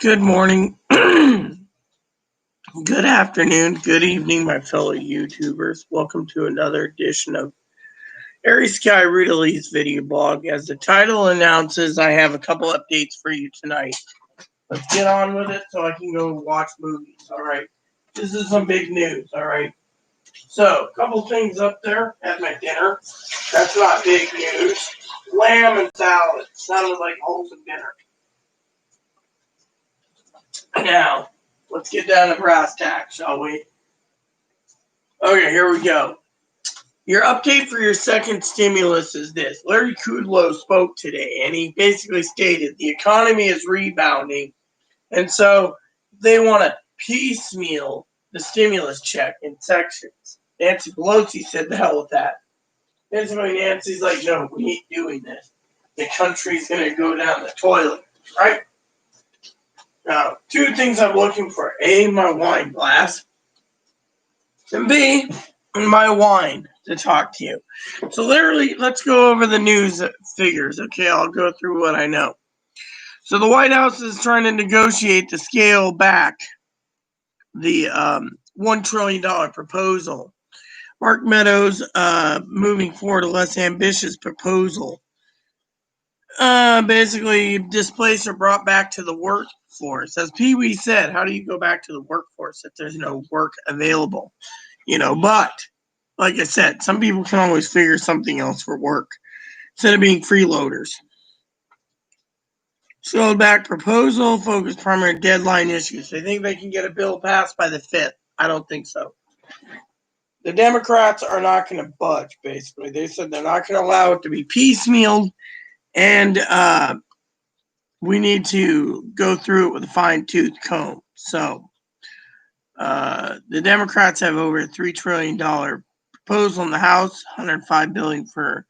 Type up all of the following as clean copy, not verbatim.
Good morning, good afternoon, good evening, my fellow YouTubers. Welcome to another edition of Airy Sky Riddley's video blog. As the title announces, I have a couple updates for you tonight. Let's get on with it so I can go watch movies, alright? This is some big news, alright? So, a couple things up there at my dinner. That's not big news. Lamb and salad. Sounded like wholesome dinner. Now, let's get down to brass tacks, shall we? Okay, here we go. Your update for your second stimulus is this. Larry Kudlow spoke today, and he basically stated the economy is rebounding, and so they want to piecemeal the stimulus check in sections. Nancy Pelosi said the hell with that. Basically, Nancy's like, no, we ain't doing this. The country's going to go down the toilet, right? Now, two things I'm looking for. A, my wine glass. And B, my wine to talk to you. So literally, let's go over the news figures. Okay, I'll go through what I know. So the White House is trying to negotiate to scale back the $1 trillion proposal. Mark Meadows moving forward a less ambitious proposal. Basically, displaced or brought back to the workforce. As Pee Wee said, how do you go back to the workforce if there's no work available? But like I said, some people can always figure something else for work instead of being freeloaders. Scaled back proposal focused primarily on deadline issues. They think they can get a bill passed by the 5th. I don't think so. The Democrats are not going to budge, basically. They said they're not going to allow it to be piecemealed, and we need to go through it with a fine-tooth comb. So the Democrats have over a $3 trillion proposal in the House, $105 billion for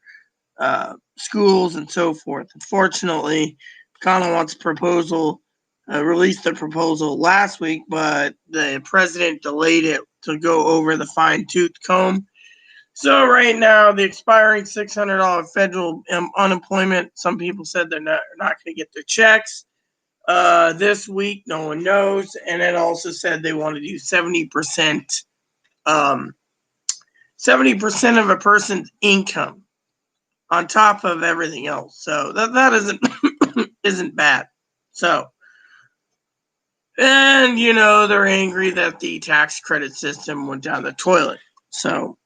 schools and so forth. Unfortunately, McConnell wants a proposal, released the proposal last week, but the president delayed it to go over the fine-tooth comb. So right now, the expiring $600 federal unemployment, some people said they're not going to get their checks this week. No one knows. And it also said they want to do 70%, 70% of a person's income on top of everything else. So that isn't bad. So, and they're angry that the tax credit system went down the toilet. So,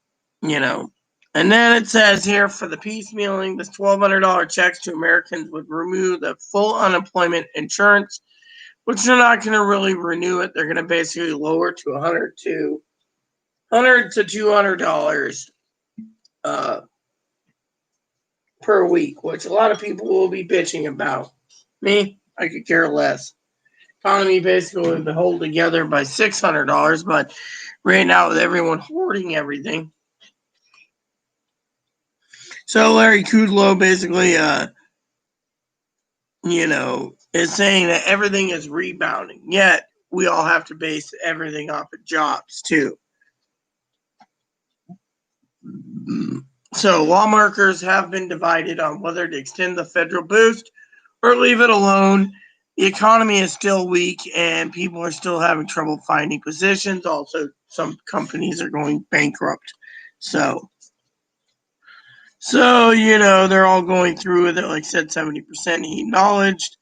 and then it says here for the piecemealing, this $1,200 checks to Americans would remove the full unemployment insurance, which they're not going to really renew it. They're going to basically lower to $100 to $200 per week, which a lot of people will be bitching about. Me, I could care less. Economy basically will be held together by $600, but right now with everyone hoarding everything. So Larry Kudlow basically, is saying that everything is rebounding. Yet we all have to base everything off of jobs too. So lawmakers have been divided on whether to extend the federal boost or leave it alone. The economy is still weak and people are still having trouble finding positions. Also, some companies are going bankrupt. So they're all going through with it. Like I said, 70%. He acknowledged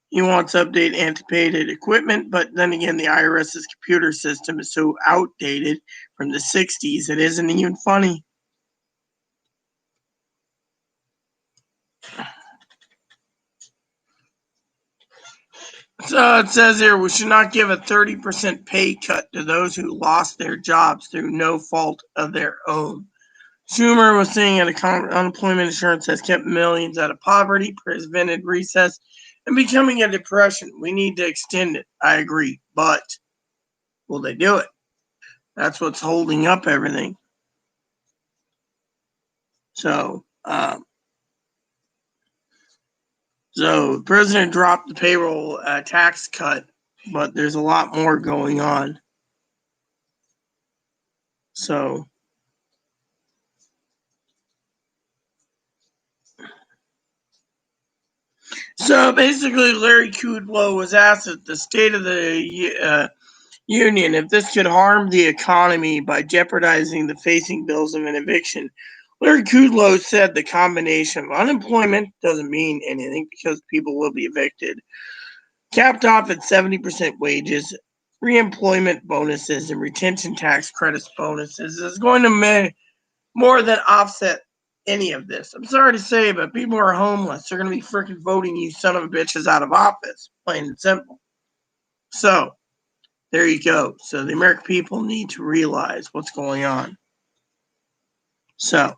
he wants to update antiquated equipment, but then again, the IRS's computer system is so outdated from the 60s, it isn't even funny. So it says here, we should not give a 30% pay cut to those who lost their jobs through no fault of their own. Schumer was saying that unemployment insurance has kept millions out of poverty, prevented recess, and becoming a depression. We need to extend it. I agree. But will they do it? That's what's holding up everything. So the president dropped the payroll tax cut, but there's a lot more going on. So So basically, Larry Kudlow was asked at the State of the Union if this could harm the economy by jeopardizing the facing bills of an eviction. Larry Kudlow said the combination of unemployment doesn't mean anything because people will be evicted, capped off at 70% wages, reemployment bonuses, and retention tax credits bonuses is going to more than offset any of this. I'm sorry to say, but people are homeless. They're going to be freaking voting you son of a bitches out of office, plain and simple. So, there you go. So, the American people need to realize what's going on. So,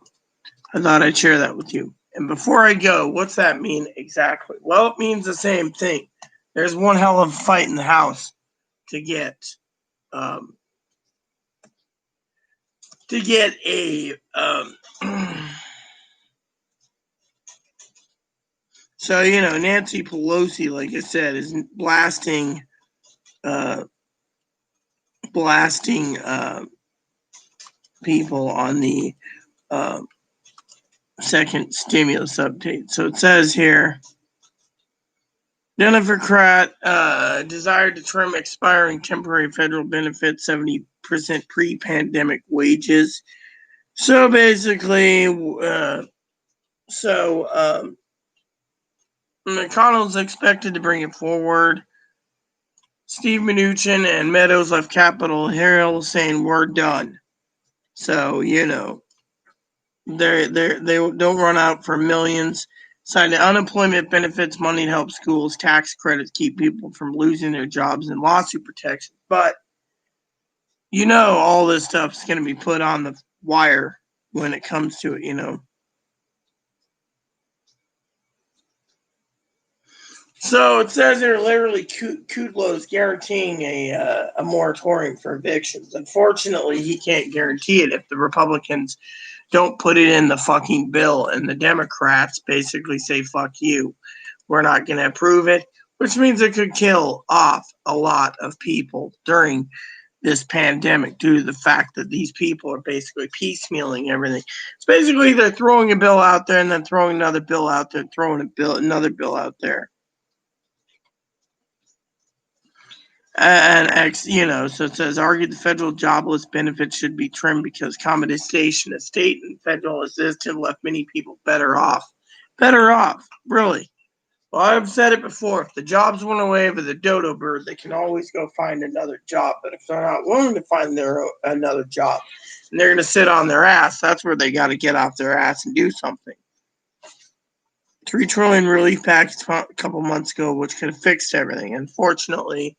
I thought I'd share that with you. And before I go, what's that mean exactly? Well, it means the same thing. There's one hell of a fight in the House to get a so Nancy Pelosi, like I said, is blasting people on the second stimulus update. So it says here, Democrat desired to trim expiring temporary federal benefits, 70% pre-pandemic wages. So basically, McConnell's expected to bring it forward. Steve Mnuchin and Meadows left Capitol Hill saying we're done. So they don't run out for millions. Cited unemployment benefits, money to help schools, tax credits keep people from losing their jobs, and lawsuit protection. But all this stuff's going to be put on the wire when it comes to it. So it says here, literally, Kudlow is guaranteeing a moratorium for evictions. Unfortunately, he can't guarantee it if the Republicans don't put it in the fucking bill, and the Democrats basically say, fuck you, we're not going to approve it, which means it could kill off a lot of people during this pandemic due to the fact that these people are basically piecemealing everything. It's basically they're throwing a bill out there and then throwing another bill out there, another bill out there. So it says, argued the federal jobless benefits should be trimmed because commoditization of state and federal assistance left many people better off. Better off, really. Well, I've said it before. If the jobs went away with a dodo bird, they can always go find another job. But if they're not willing to find another job, and they're going to sit on their ass, that's where they got to get off their ass and do something. $3 trillion relief package a couple months ago, which could have fixed everything. Unfortunately,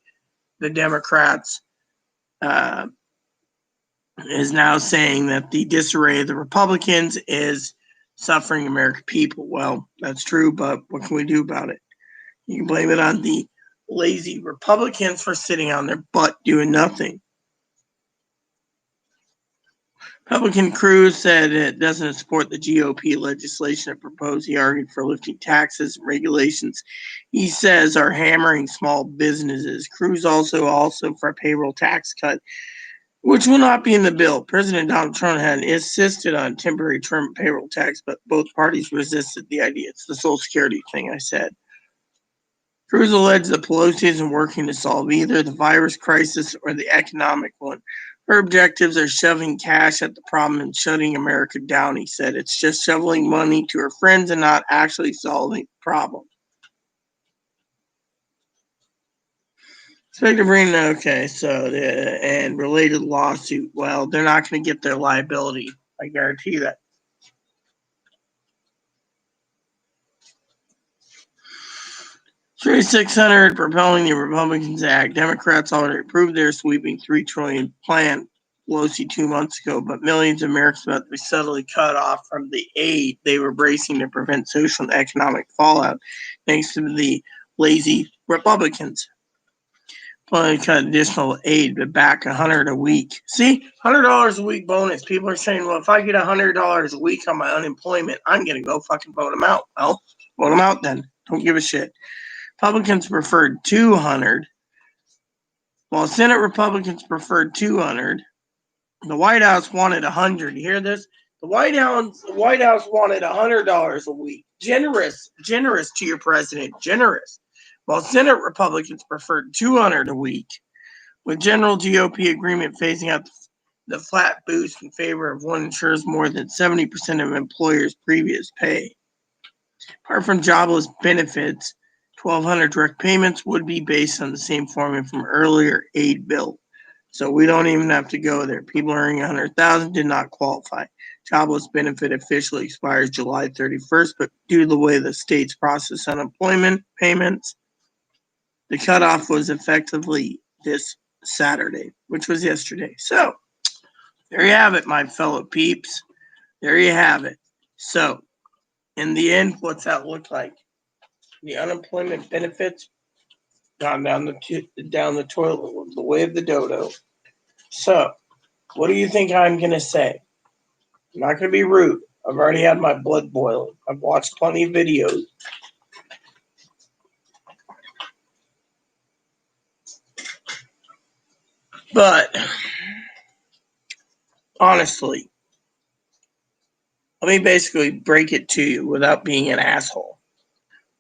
the Democrats is now saying that the disarray of the Republicans is suffering American people. Well, that's true, but what can we do about it? You can blame it on the lazy Republicans for sitting on their butt doing nothing. Republican Cruz said it doesn't support the GOP legislation it proposed. He argued for lifting taxes and regulations he says are hammering small businesses. Cruz also for a payroll tax cut, which will not be in the bill. President Donald Trump had insisted on temporary term payroll tax, but both parties resisted the idea. It's the Social Security thing I said. Cruz alleged that Pelosi isn't working to solve either the virus crisis or the economic one. Her objectives are shoving cash at the problem and shutting America down, he said. It's just shoveling money to her friends and not actually solving the problem. And related lawsuit. Well, they're not going to get their liability. I guarantee that. $3,600 propelling the Republicans Act. Democrats already approved their sweeping $3 trillion plan, Pelosi 2 months ago, but millions of Americans about to be subtly cut off from the aid they were bracing to prevent social and economic fallout, thanks to the lazy Republicans. Planning to cut additional aid, but back $100 a week. See, $100 a week bonus. People are saying, well, if I get $100 a week on my unemployment, I'm going to go fucking vote them out. Well, vote them out then. Don't give a shit. Republicans preferred $200, while Senate Republicans preferred $200. The White House wanted $100. You hear this? The White House wanted $100 a week. Generous to your president, generous. While Senate Republicans preferred $200 a week, with general GOP agreement phasing out the flat boost in favor of one ensures more than 70% of employers' previous pay. Apart from jobless benefits, 1,200 direct payments would be based on the same formula from earlier aid bill. So we don't even have to go there. People earning 100,000 did not qualify. Jobless benefit officially expires July 31st, but due to the way the states process unemployment payments, the cutoff was effectively this Saturday, which was yesterday. So there you have it, my fellow peeps. There you have it. So in the end, what's that look like? The unemployment benefits gone down the toilet the way of the dodo. So what do you think I'm going to say? I'm not going to be rude. I've already had my blood boiling. I've watched plenty of videos. But honestly, let me basically break it to you without being an asshole.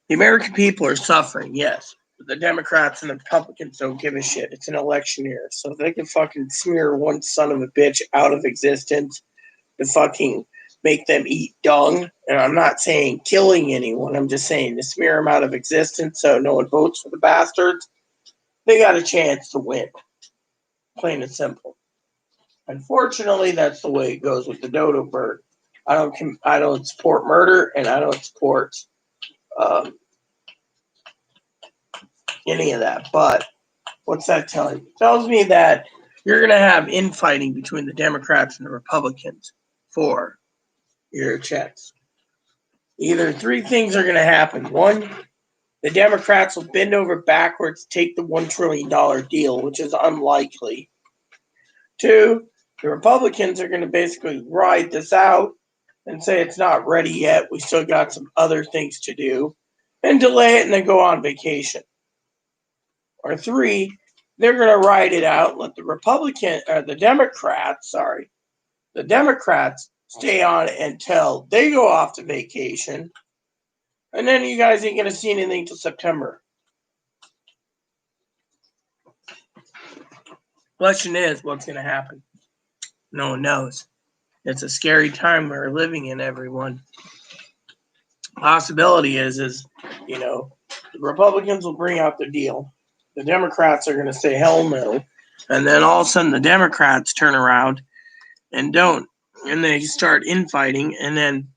The American people are suffering, yes. But the Democrats and the Republicans don't give a shit. It's an election year. So if they can fucking smear one son of a bitch out of existence to fucking make them eat dung, and I'm not saying killing anyone, I'm just saying to smear them out of existence so no one votes for the bastards, they got a chance to win. Plain and simple. Unfortunately, that's the way it goes with the dodo bird. I don't support murder, and I don't support any of that. But what's that telling me? It tells me that you're going to have infighting between the Democrats and the Republicans for your checks. Either three things are going to happen. One, the Democrats will bend over backwards, take the $1 trillion deal, which is unlikely. Two, the Republicans are going to basically ride this out and say it's not ready yet. We still got some other things to do, and delay it and then go on vacation. Or three, they're going to ride it out, let the Democrats stay on until they go off to vacation, and then you guys ain't going to see anything till September. Question is, what's going to happen? No one knows. It's a scary time we're living in, everyone. Possibility is, the Republicans will bring out the deal. The Democrats are going to say hell no. And then all of a sudden the Democrats turn around and don't. And they start infighting. And then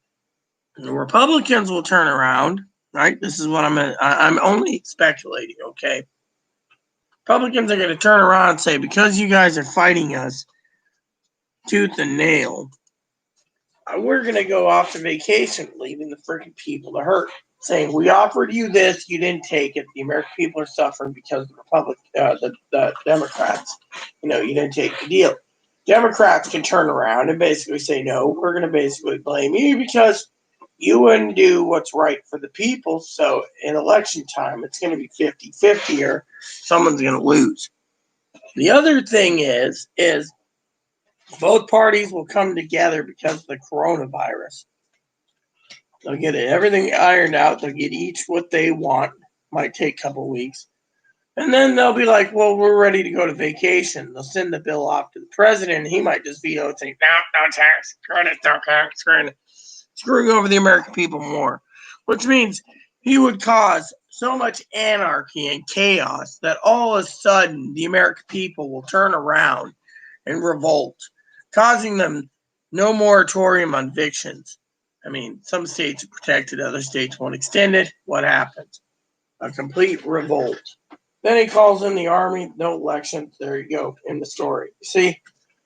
the Republicans will turn around, right? This is what I'm only speculating, okay? Republicans are going to turn around and say, because you guys are fighting us tooth and nail, we're going to go off to vacation, leaving the freaking people to hurt. Saying, we offered you this, you didn't take it. The American people are suffering because the Democrats, you didn't take the deal. Democrats can turn around and basically say, no, we're going to basically blame you because you wouldn't do what's right for the people. So in election time, it's going to be 50-50 or someone's going to lose. The other thing is both parties will come together because of the coronavirus. They'll get everything ironed out. They'll get each what they want. Might take a couple weeks. And then they'll be like, well, we're ready to go to vacation. They'll send the bill off to the president. And he might just veto it and say, no tax. Screwing over the American people more. Which means he would cause so much anarchy and chaos that all of a sudden the American people will turn around and revolt, causing them no moratorium on evictions. I mean, some states are protected, other states won't extend it. What happens? A complete revolt. Then he calls in the army, no elections. There you go, in the story. See?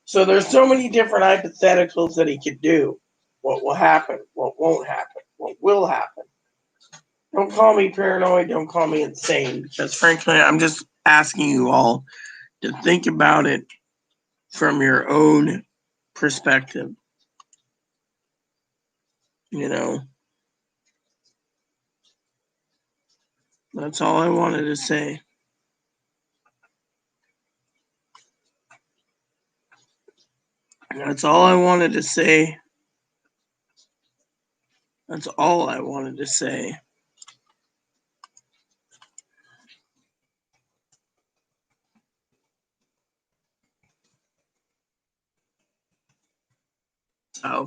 So there's so many different hypotheticals that he could do. What will happen? What won't happen? What will happen? Don't call me paranoid. Don't call me insane. Because frankly, I'm just asking you all to think about it from your own perspective. That's all I wanted to say. That's all I wanted to say. That's all I wanted to say. So,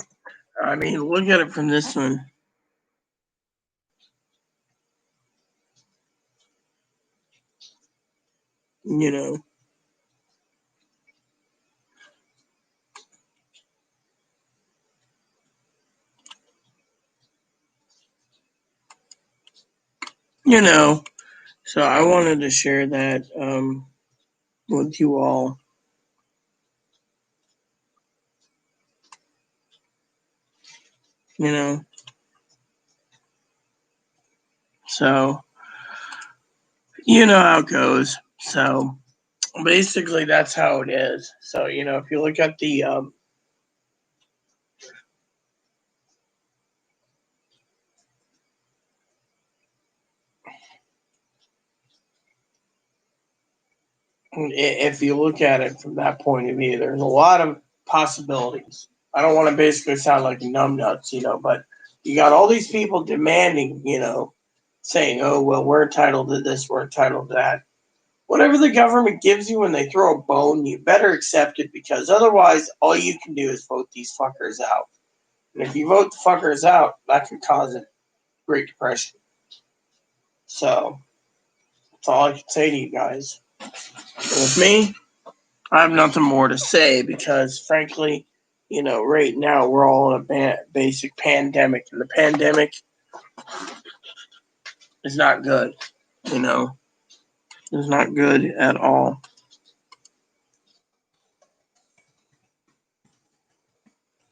I mean, look at it from this one. You know, so I wanted to share that with you all. You know, so you know how it goes. So basically, that's how it is. So if you look at the if you look at it from that point of view, there's a lot of possibilities. I don't want to basically sound like numbnuts, but you got all these people demanding, saying, "Oh, well, we're entitled to this, we're entitled to that." Whatever the government gives you when they throw a bone, you better accept it, because otherwise, all you can do is vote these fuckers out. And if you vote the fuckers out, that could cause a Great Depression. So that's all I can say to you guys. With me, I have nothing more to say, because, frankly, right now we're all in a basic pandemic, and the pandemic is not good. It's not good at all.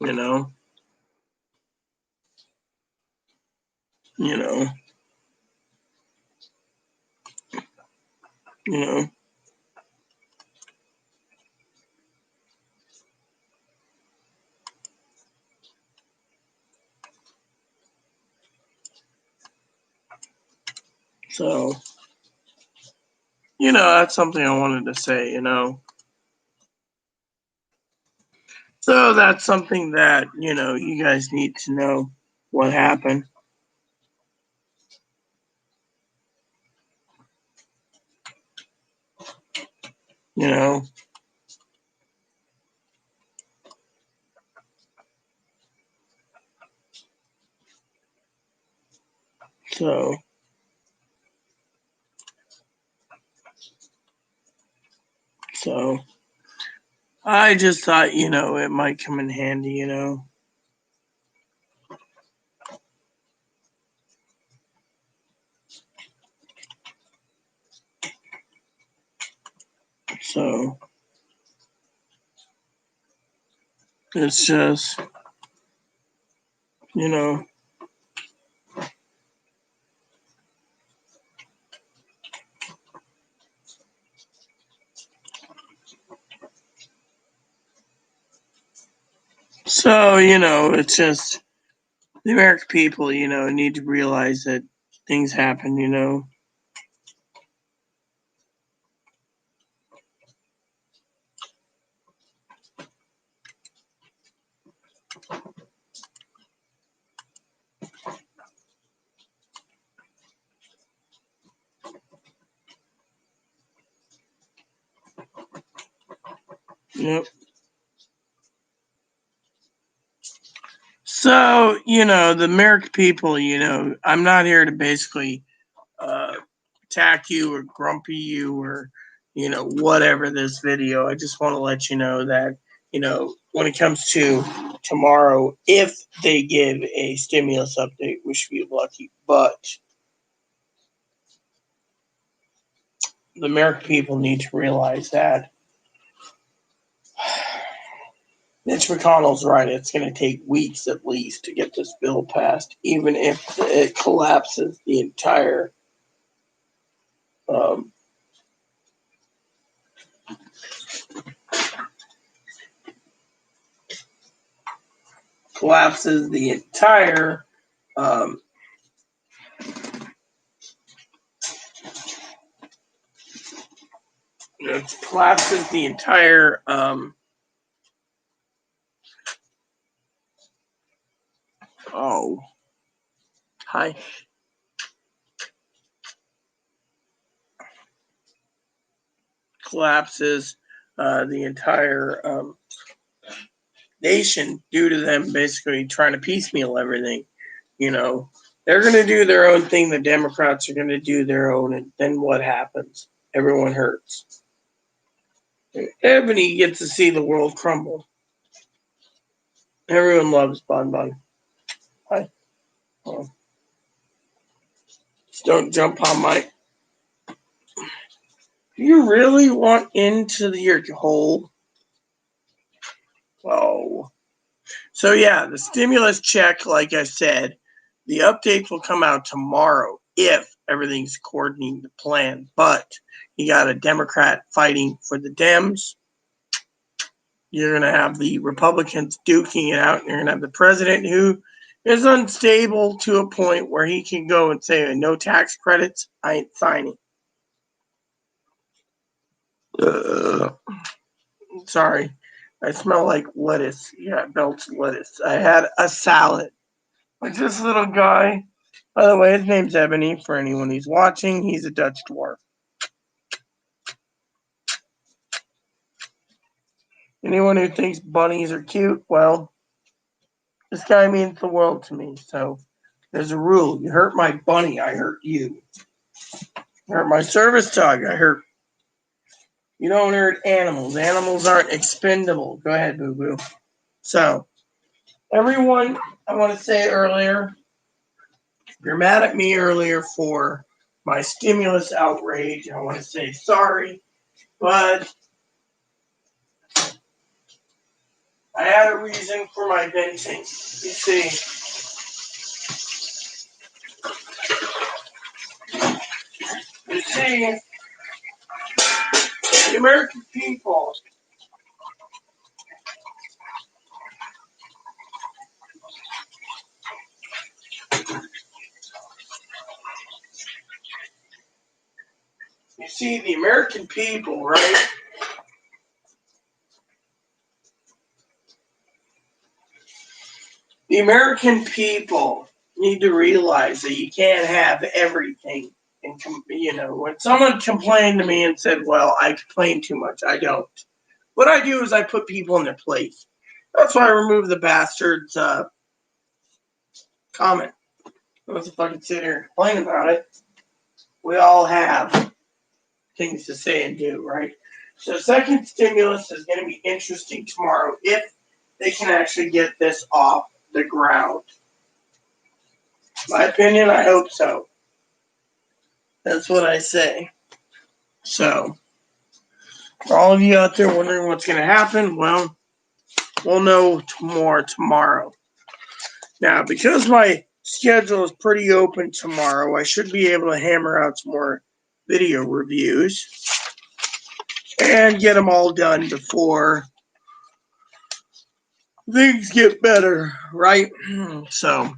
You know, you know, you know. So, that's something I wanted to say. So that's something that, you guys need to know what happened. You know. So so I just thought, it might come in handy. So it's just, you know, so, it's just the American people, need to realize that things happen. Yep. So, the American people, I'm not here to basically uh, attack you or grumpy you or, whatever this video. I just want to let you know that, when it comes to tomorrow, if they give a stimulus update, we should be lucky. But the American people need to realize that Mitch McConnell's right. It's going to take weeks at least to get this bill passed, even if it collapses the entire um, collapses the entire um, it collapses the entire oh Hi. Collapses the entire nation due to them basically trying to piecemeal everything. You know, they're going to do their own thing. The Democrats are going to do their own. And then what happens? Everyone hurts. And Ebony gets to see the world crumble. Everyone loves Bon Bon. Hi. Oh. Just don't jump on my... Do you really want into your hole? Oh. So yeah, the stimulus check, like I said, the updates will come out tomorrow if everything's according to plan. But you got a Democrat fighting for the Dems. You're going to have the Republicans duking it out. And you're going to have the president who is unstable to a point where he can go and say, no tax credits, I ain't signing. Sorry. I smell like lettuce. Yeah, belched lettuce. I had a salad. Like this little guy. By the way, his name's Ebony. For anyone who's watching, he's a Dutch dwarf. Anyone who thinks bunnies are cute, well, this guy means the world to me. So there's a rule. You hurt my bunny, I hurt you. You hurt my service dog, I hurt. You don't hurt animals. Animals aren't expendable. Go ahead, boo-boo. So, everyone, I want to say earlier, you're mad at me earlier for my stimulus outrage. I want to say sorry, but I had a reason for my venting. You see, the American people, right? The American people need to realize that you can't have everything. And, when someone complained to me and said, well, I complain too much, I don't. What I do is I put people in their place. That's why I removed the bastard's comment. I don't have to fucking sit here and complain about it. We all have things to say and do, right? So second stimulus is going to be interesting tomorrow if they can actually get this off the ground. My opinion, I hope so. That's what I say. So, for all of you out there wondering what's going to happen, well, we'll know more tomorrow. Now, because my schedule is pretty open tomorrow, I should be able to hammer out some more video reviews and get them all done before things get better, right? So,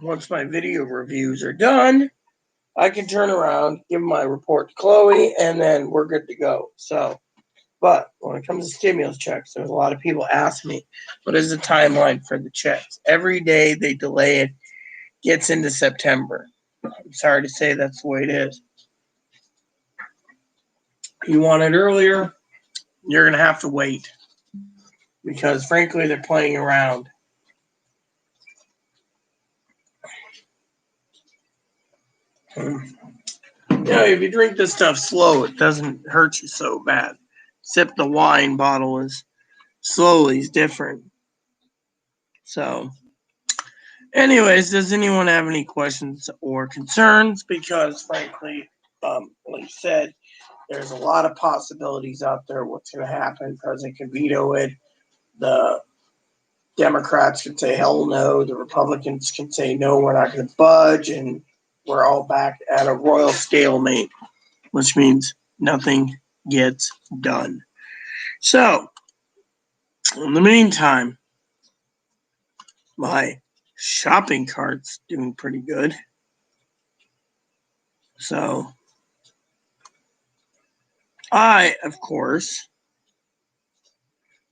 once my video reviews are done, I can turn around, give my report to Chloe, and then we're good to go. So, but when it comes to stimulus checks, there's a lot of people ask me, what is the timeline for the checks? Every day they delay it, gets into September. I'm sorry to say that's the way it is. You want it earlier, you're going to have to wait. Because frankly, they're playing around. If you drink this stuff slow, it doesn't hurt you so bad. Except the wine bottle is slowly different. So, anyways, does anyone have any questions or concerns? Because frankly, like I said, there's a lot of possibilities out there. What's going to happen? President can veto it. The Democrats can say hell no. The Republicans can say no, we're not going to budge, and we're all back at a royal stalemate, which means nothing gets done. So, in the meantime, my shopping cart's doing pretty good. So, I, of course,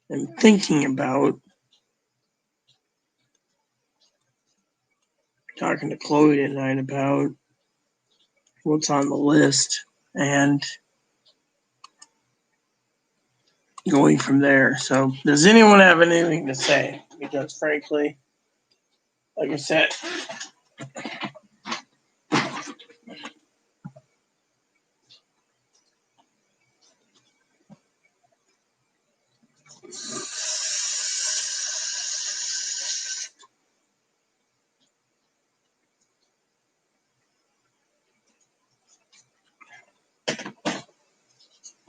am thinking about talking to Chloe tonight about what's on the list and going from there. So, does anyone have anything to say? Because, frankly, like I said,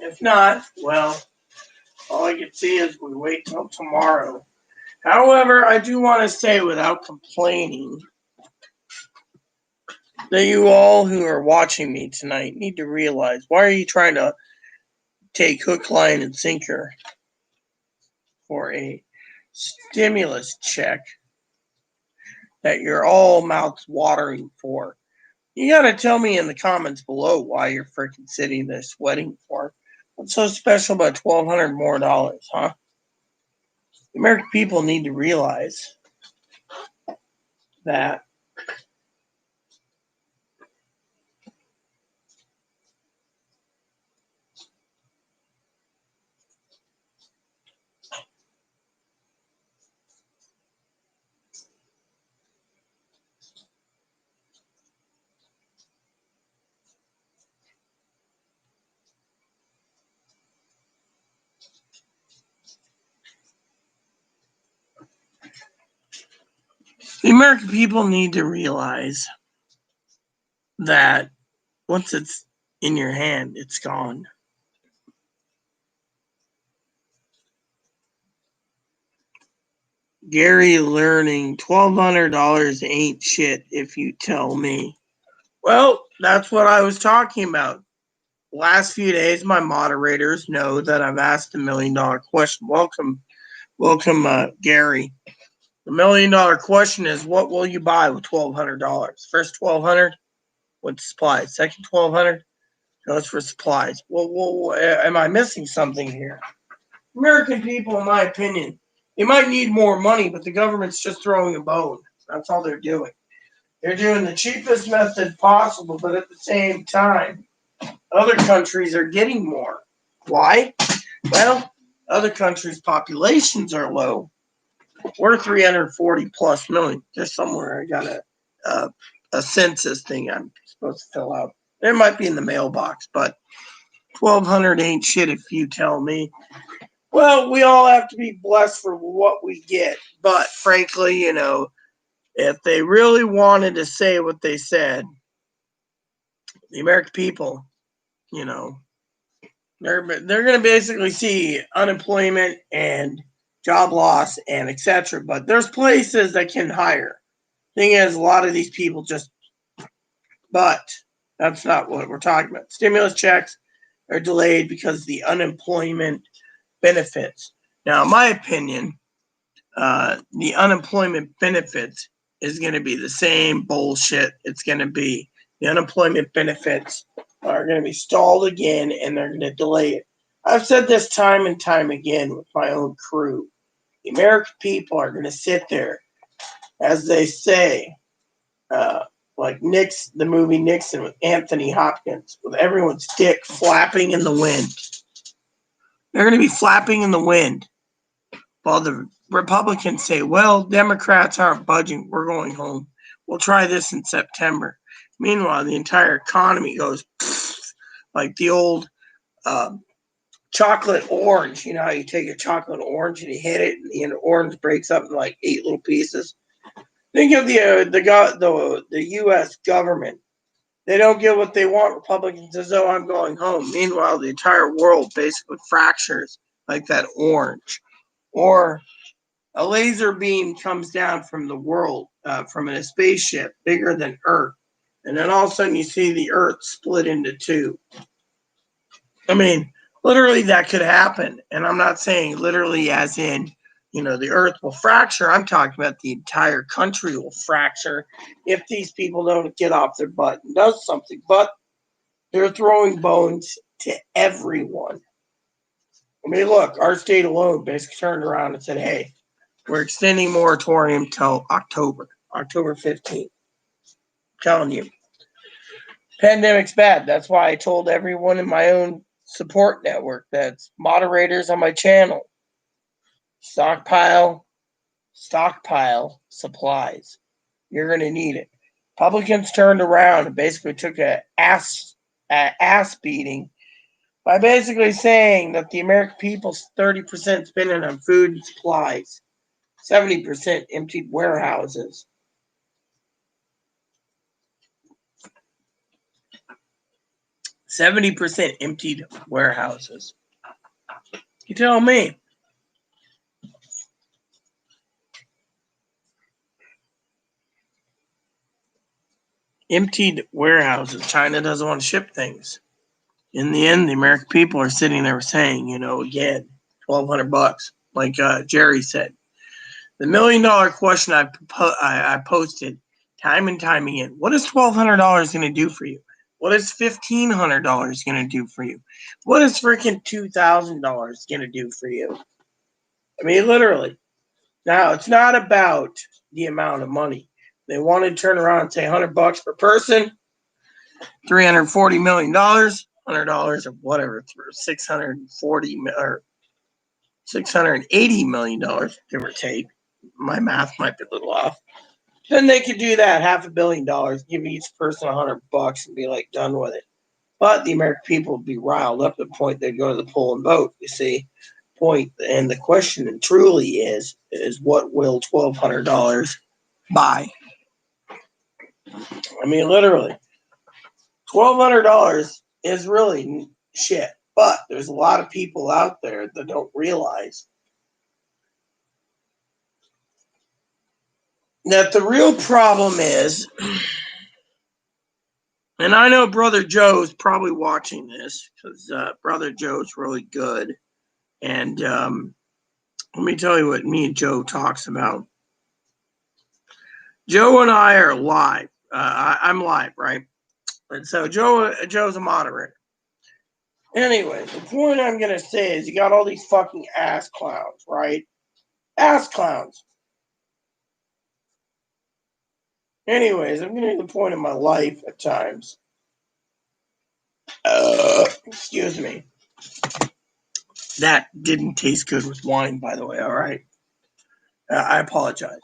if not, well, all I can see is we wait till tomorrow. However, I do want to say without complaining that you all who are watching me tonight need to realize, why are you trying to take hook, line, and sinker for a stimulus check that you're all mouths watering for? You got to tell me in the comments below why you're freaking sitting there sweating for. What's so special about $1,200 more, huh? The American people need to realize that the American people need to realize that once it's in your hand, it's gone. Gary learning $1,200 ain't shit if you tell me. Well, that's what I was talking about. Last few days, my moderators know that I've asked $1 million question. Welcome, Gary. The $1 million question is, what will you buy with $1,200? First $1,200 with supplies. Second $1,200 goes for supplies. Well, am I missing something here? American people, in my opinion, they might need more money, but the government's just throwing a bone. That's all they're doing. They're doing the cheapest method possible, but at the same time, other countries are getting more. Why? Well, other countries' populations are low. We're 340 plus million. There's somewhere I got a census thing I'm supposed to fill out. It might be in the mailbox, but 1,200 ain't shit if you tell me. Well, we all have to be blessed for what we get. But frankly, if they really wanted to say what they said, the American people, they're going to basically see unemployment and job loss and etc. But there's places that can hire. Thing is, a lot of these people but that's not what we're talking about. Stimulus checks are delayed because of the unemployment benefits. Now, in my opinion, the unemployment benefits is going to be the same bullshit. It's going to be the unemployment benefits are going to be stalled again, and they're going to delay it. I've said this time and time again with my own crew. The American people are going to sit there, as they say, like the movie Nixon with Anthony Hopkins, with everyone's dick flapping in the wind. They're going to be flapping in the wind while the Republicans say, well, Democrats aren't budging. We're going home. We'll try this in September. Meanwhile, the entire economy goes like the old chocolate orange. You know how you take a chocolate orange and you hit it, and the orange breaks up in like 8 little pieces. Think of the U.S. government. They don't get what they want. Republicans says, "Oh, I'm going home." Meanwhile, the entire world basically fractures like that orange, or a laser beam comes down from the world, from a spaceship bigger than Earth, and then all of a sudden you see the Earth split into two. I mean, literally that could happen, and I'm not saying literally as in, the Earth will fracture. I'm talking about the entire country will fracture if these people don't get off their butt and does something. But they're throwing bones to everyone. I mean, look, our state alone basically turned around and said, hey, we're extending moratorium till October 15th. telling you. Pandemic's bad. That's why I told everyone in my own support network, that's moderators on my channel, stockpile supplies. You're going to need it. Republicans turned around and basically took a ass beating by basically saying that the American people's 30% spending on food and supplies, 70% emptied warehouses. 70% emptied warehouses. You tell me. Emptied warehouses. China doesn't want to ship things. In the end, the American people are sitting there saying, again, $1,200, like Jerry said. The $1 million question I posted time and time again. What is $1,200 going to do for you? What is $1,500 going to do for you? What is freaking $2,000 going to do for you? I mean, literally. Now, it's not about the amount of money. They want to turn around and say $100 per person, $340 million, $100 or whatever, $640 or $680 million, give or take. My math might be a little off. Then they could do that, $500 million, give each person $100 and be like done with it. But the American people would be riled up to the point they'd go to the poll and vote. You see, point, and the question truly is what will $1,200 buy? I mean, literally, $1,200 is really shit. But there's a lot of people out there that don't realize that the real problem is, and I know Brother Joe's probably watching this because Brother Joe's really good. And let me tell you what me and Joe talks about. Joe and I are live. I'm live, right? And so Joe's a moderator. Anyway, the point I'm going to say is you got all these fucking ass clowns, right? Ass clowns. Anyways, I'm getting to the point in my life at times. Excuse me. That didn't taste good with wine, by the way, all right? I apologize.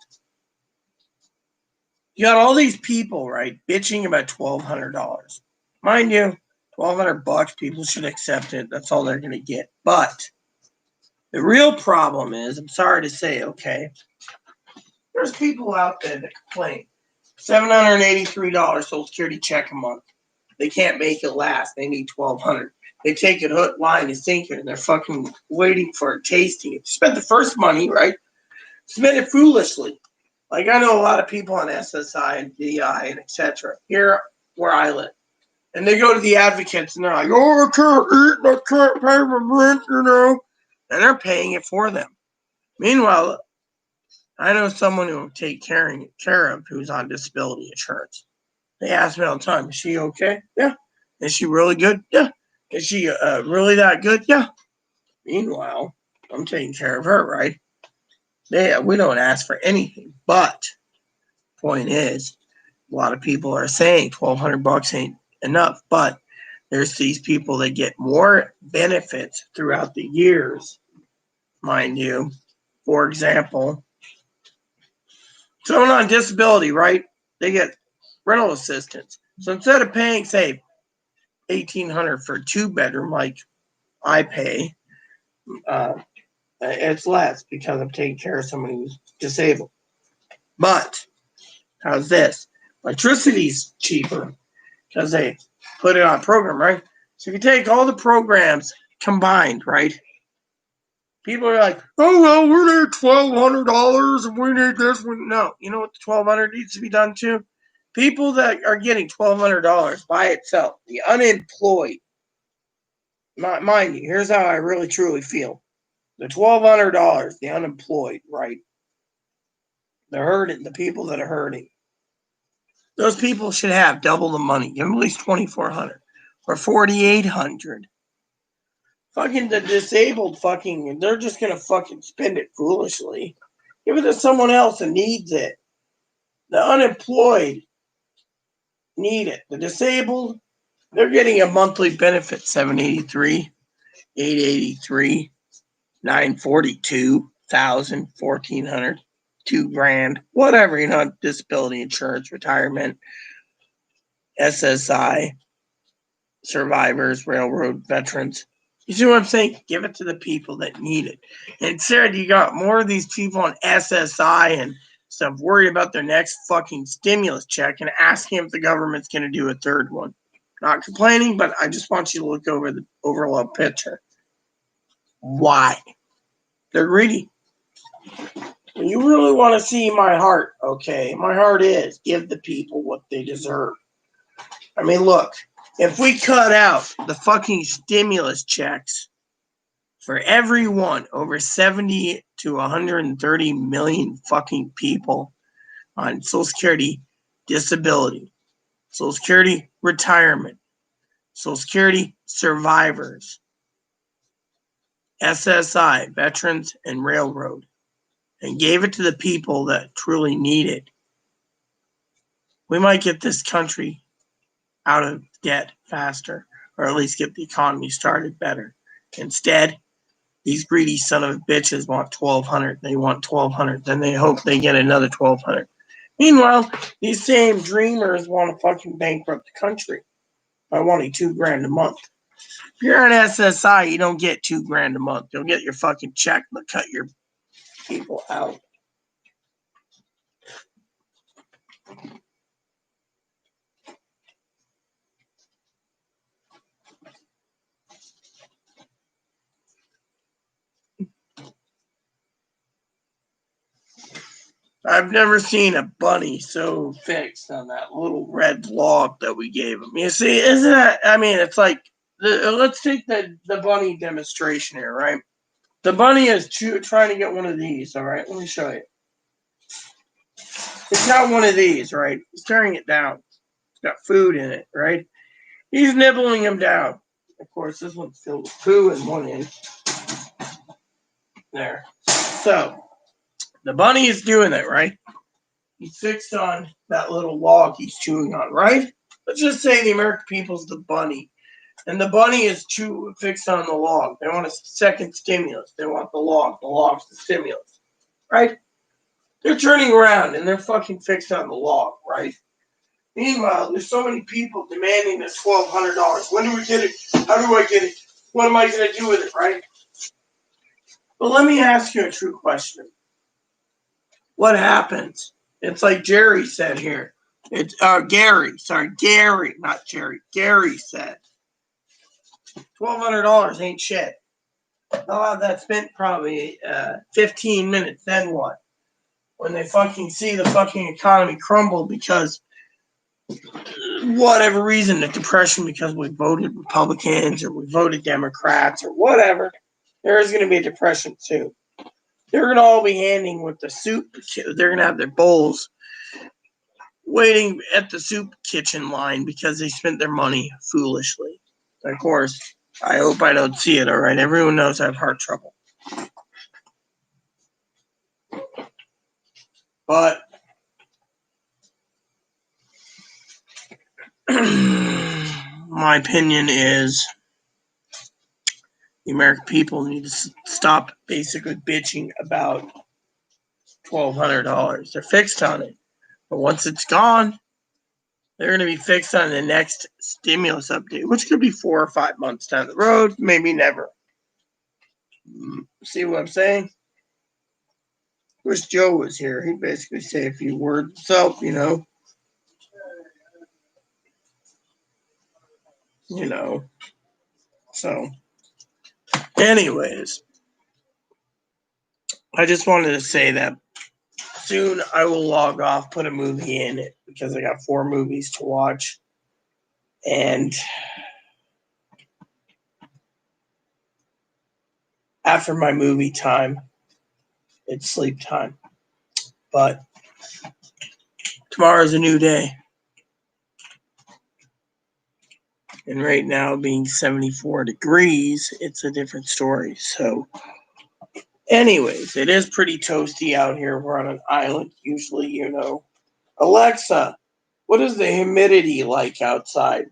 You got all these people, right, bitching about $1,200. Mind you, $1,200, people should accept it. That's all they're going to get. But the real problem is, I'm sorry to say, okay, there's people out there that complain. $783 Social Security check a month. They can't make it last. They need $1,200. They take it hook, line, and sinker, and they're fucking waiting for it, tasting it. Spend the first money, right? Spend it foolishly. Like, I know a lot of people on SSI and DI and etc. here where I live. And they go to the advocates and they're like, oh, I can't eat, I can't pay my rent, And they're paying it for them. Meanwhile, I know someone who will take care of who's on disability insurance. They ask me all the time, is she okay? Yeah. Is she really good? Yeah. Is she really that good? Yeah. Meanwhile, I'm taking care of her, right? We don't ask for anything. But point is, a lot of people are saying $1,200 ain't enough. But there's these people that get more benefits throughout the years, mind you. For example, someone on disability, right? They get rental assistance. So instead of paying, say, $1,800 for a 2-bedroom like I pay, it's less because I'm taking care of someone who's disabled. But how's this? Electricity's cheaper because they put it on program, right? So if you take all the programs combined, right? People are like, oh, well, we need $1,200 and we need this one. No, you know what the $1,200 needs to be done to? People that are getting $1,200 by itself, the unemployed, mind you, here's how I really truly feel. The $1,200, the unemployed, right? They're hurting, the people that are hurting. Those people should have double the money. Give them at least $2,400 or $4,800. Fucking the disabled they're just going to fucking spend it foolishly. Give it to someone else that needs it. The unemployed, need it. The disabled, they're getting a monthly benefit, $783, $883, $942, $1,000, $1,400, $2,000, whatever, disability insurance, retirement, SSI, survivors, railroad veterans. You see what I'm saying? Give it to the people that need it. And Sarah, you got more of these people on SSI and stuff worried about their next fucking stimulus check and asking if the government's going to do a third one. Not complaining, but I just want you to look over the overall picture. Why? They're greedy. And you really want to see my heart, okay? My heart is give the people what they deserve. I mean, look, if we cut out the fucking stimulus checks for everyone, over 70 to 130 million fucking people on Social Security disability, Social Security retirement, Social Security survivors, SSI, veterans, and railroad, and gave it to the people that truly need it, we might get this country out of debt faster, or at least get the economy started better. Instead, these greedy son of bitches want $1,200. They want $1,200. Then they hope they get another $1,200. Meanwhile, these same dreamers want to fucking bankrupt the country by wanting $2,000 a month. If you're an SSI, you don't get $2,000 a month. You'll get your fucking check, but cut your people out. I've never seen a bunny so fixed on that little red log that we gave him. You see, isn't that? I mean, it's like, let's take the bunny demonstration here, right? The bunny is trying to get one of these, all right? Let me show you. He's got one of these, right? He's tearing it down. It's got food in it, right? He's nibbling him down. Of course, this one's filled with poo and one in. There. So, the bunny is doing it, right? He's fixed on that little log he's chewing on, right? Let's just say the American people's the bunny. And the bunny is fixed on the log. They want a second stimulus. They want the log. The log's the stimulus, right? They're turning around and they're fucking fixed on the log, right? Meanwhile, there's so many people demanding this $1,200. When do we get it? How do I get it? What am I going to do with it, right? But let me ask you a true question. What happens? It's like Jerry said here. It's Gary, not Jerry. Gary said, $1,200 ain't shit. I'll have that spent probably 15 minutes. Then what? When they fucking see the fucking economy crumble because whatever reason, the depression, because we voted Republicans or we voted Democrats or whatever, there is going to be a depression too. They're going to all be handing with the soup. They're going to have their bowls waiting at the soup kitchen line because they spent their money foolishly. Of course, I hope I don't see it, all right? Everyone knows I have heart trouble. But my opinion is the American people need to stop basically bitching about $1,200. They're fixed on it. But once it's gone, they're going to be fixed on the next stimulus update, which could be 4 or 5 months down the road, maybe never. See what I'm saying? Wish Joe was here. He'd basically say a few words himself, So, anyways, I just wanted to say that soon I will log off, put a movie in it because I got 4 movies to watch. And after my movie time, it's sleep time. But tomorrow's a new day. And right now, being 74 degrees, it's a different story. So, anyways, it is pretty toasty out here. We're on an island, usually, Alexa, What is the humidity like outside?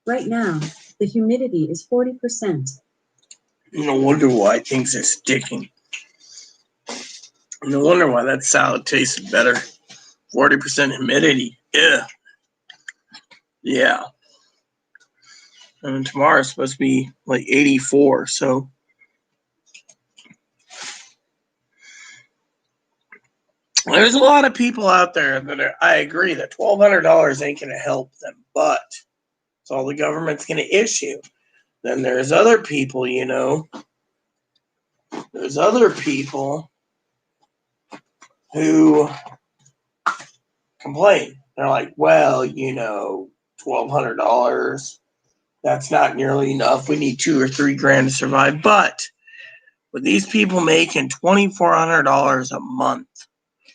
Right now, the humidity is 40%. No wonder why things are sticking. No wonder why that salad tasted better. 40% humidity. Yeah. Yeah. And tomorrow's supposed to be like 84. So there's a lot of people out there that I agree that $1,200 ain't going to help them, but it's all the government's going to issue. Then there's other people, there's other people who complain. They're like, well, $1,200, that's not nearly enough. We need 2 or 3 grand to survive. But with these people making $2,400 a month,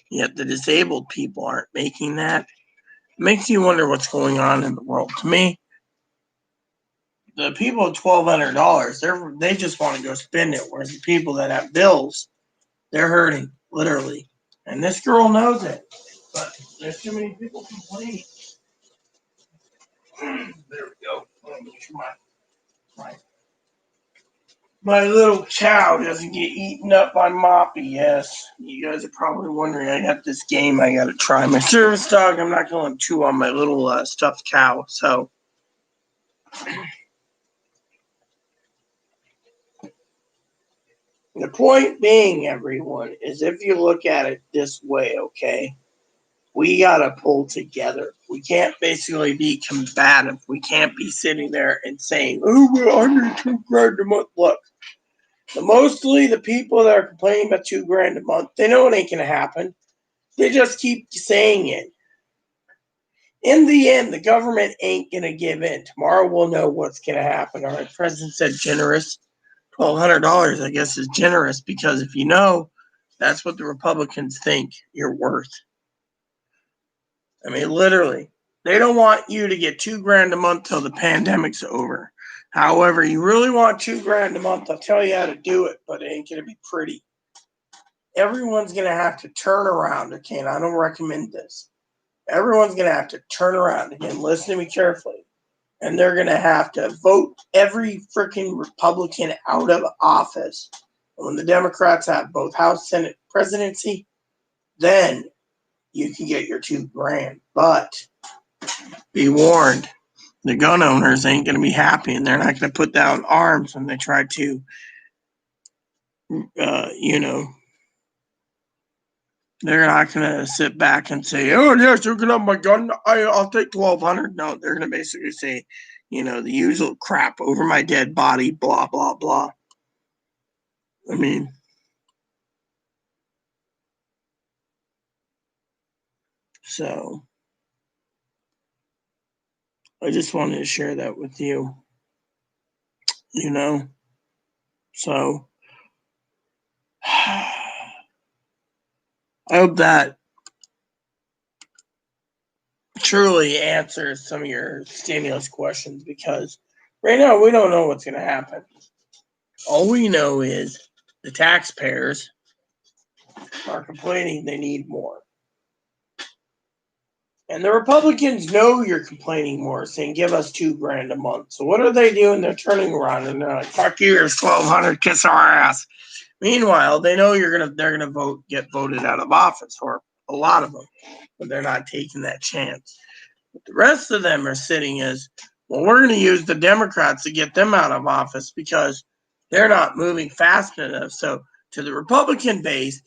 yet the disabled people aren't making that, it makes you wonder what's going on in the world. To me, the people at $1,200, they just want to go spend it, whereas the people that have bills, they're hurting, literally. And this girl knows it, but there's too many people complaining. There we go. Make sure my little cow doesn't get eaten up by Moppy. Yes, you guys are probably wondering. I got this game I got to try. My service dog, I'm not going to chew on my little stuffed cow. So the point being, everyone, is if you look at it this way, okay, we got to pull together. We can't basically be combative. We can't be sitting there and saying, oh, we're under 2 grand a month. Look, mostly the people that are complaining about 2 grand a month, they know it ain't going to happen. They just keep saying it. In the end, the government ain't going to give in. Tomorrow we'll know what's going to happen. All right, the president said generous. $1,200, I guess, is generous because if you know, that's what the Republicans think you're worth. I mean, literally, they don't want you to get 2 grand a month till the pandemic's over. However, you really want 2 grand a month, I'll tell you how to do it, but it ain't going to be pretty. Everyone's going to have to turn around, okay, and I don't recommend this. Everyone's going to have to turn around. Again, listen to me carefully. And they're going to have to vote every freaking Republican out of office. And when the Democrats have both House, Senate, presidency, then you can get your 2 grand. But be warned, the gun owners ain't going to be happy, and they're not going to put down arms when they try to, they're not going to sit back and say, oh, yes, you can have my gun. I'll take 1,200. No, they're going to basically say, the usual crap over my dead body, blah, blah, blah. I mean, so I just wanted to share that with you, So I hope that truly answers some of your stimulus questions because right now we don't know what's going to happen. All we know is the taxpayers are complaining they need more. And the Republicans know you're complaining more, saying give us 2 grand a month. So what are they doing? They're turning around and they're like, fuck you, here's 1,200, kiss our ass. Meanwhile, they know they're gonna get voted out of office, or a lot of them, but they're not taking that chance. But the rest of them are sitting as, well, we're gonna use the Democrats to get them out of office because they're not moving fast enough. So to the Republican base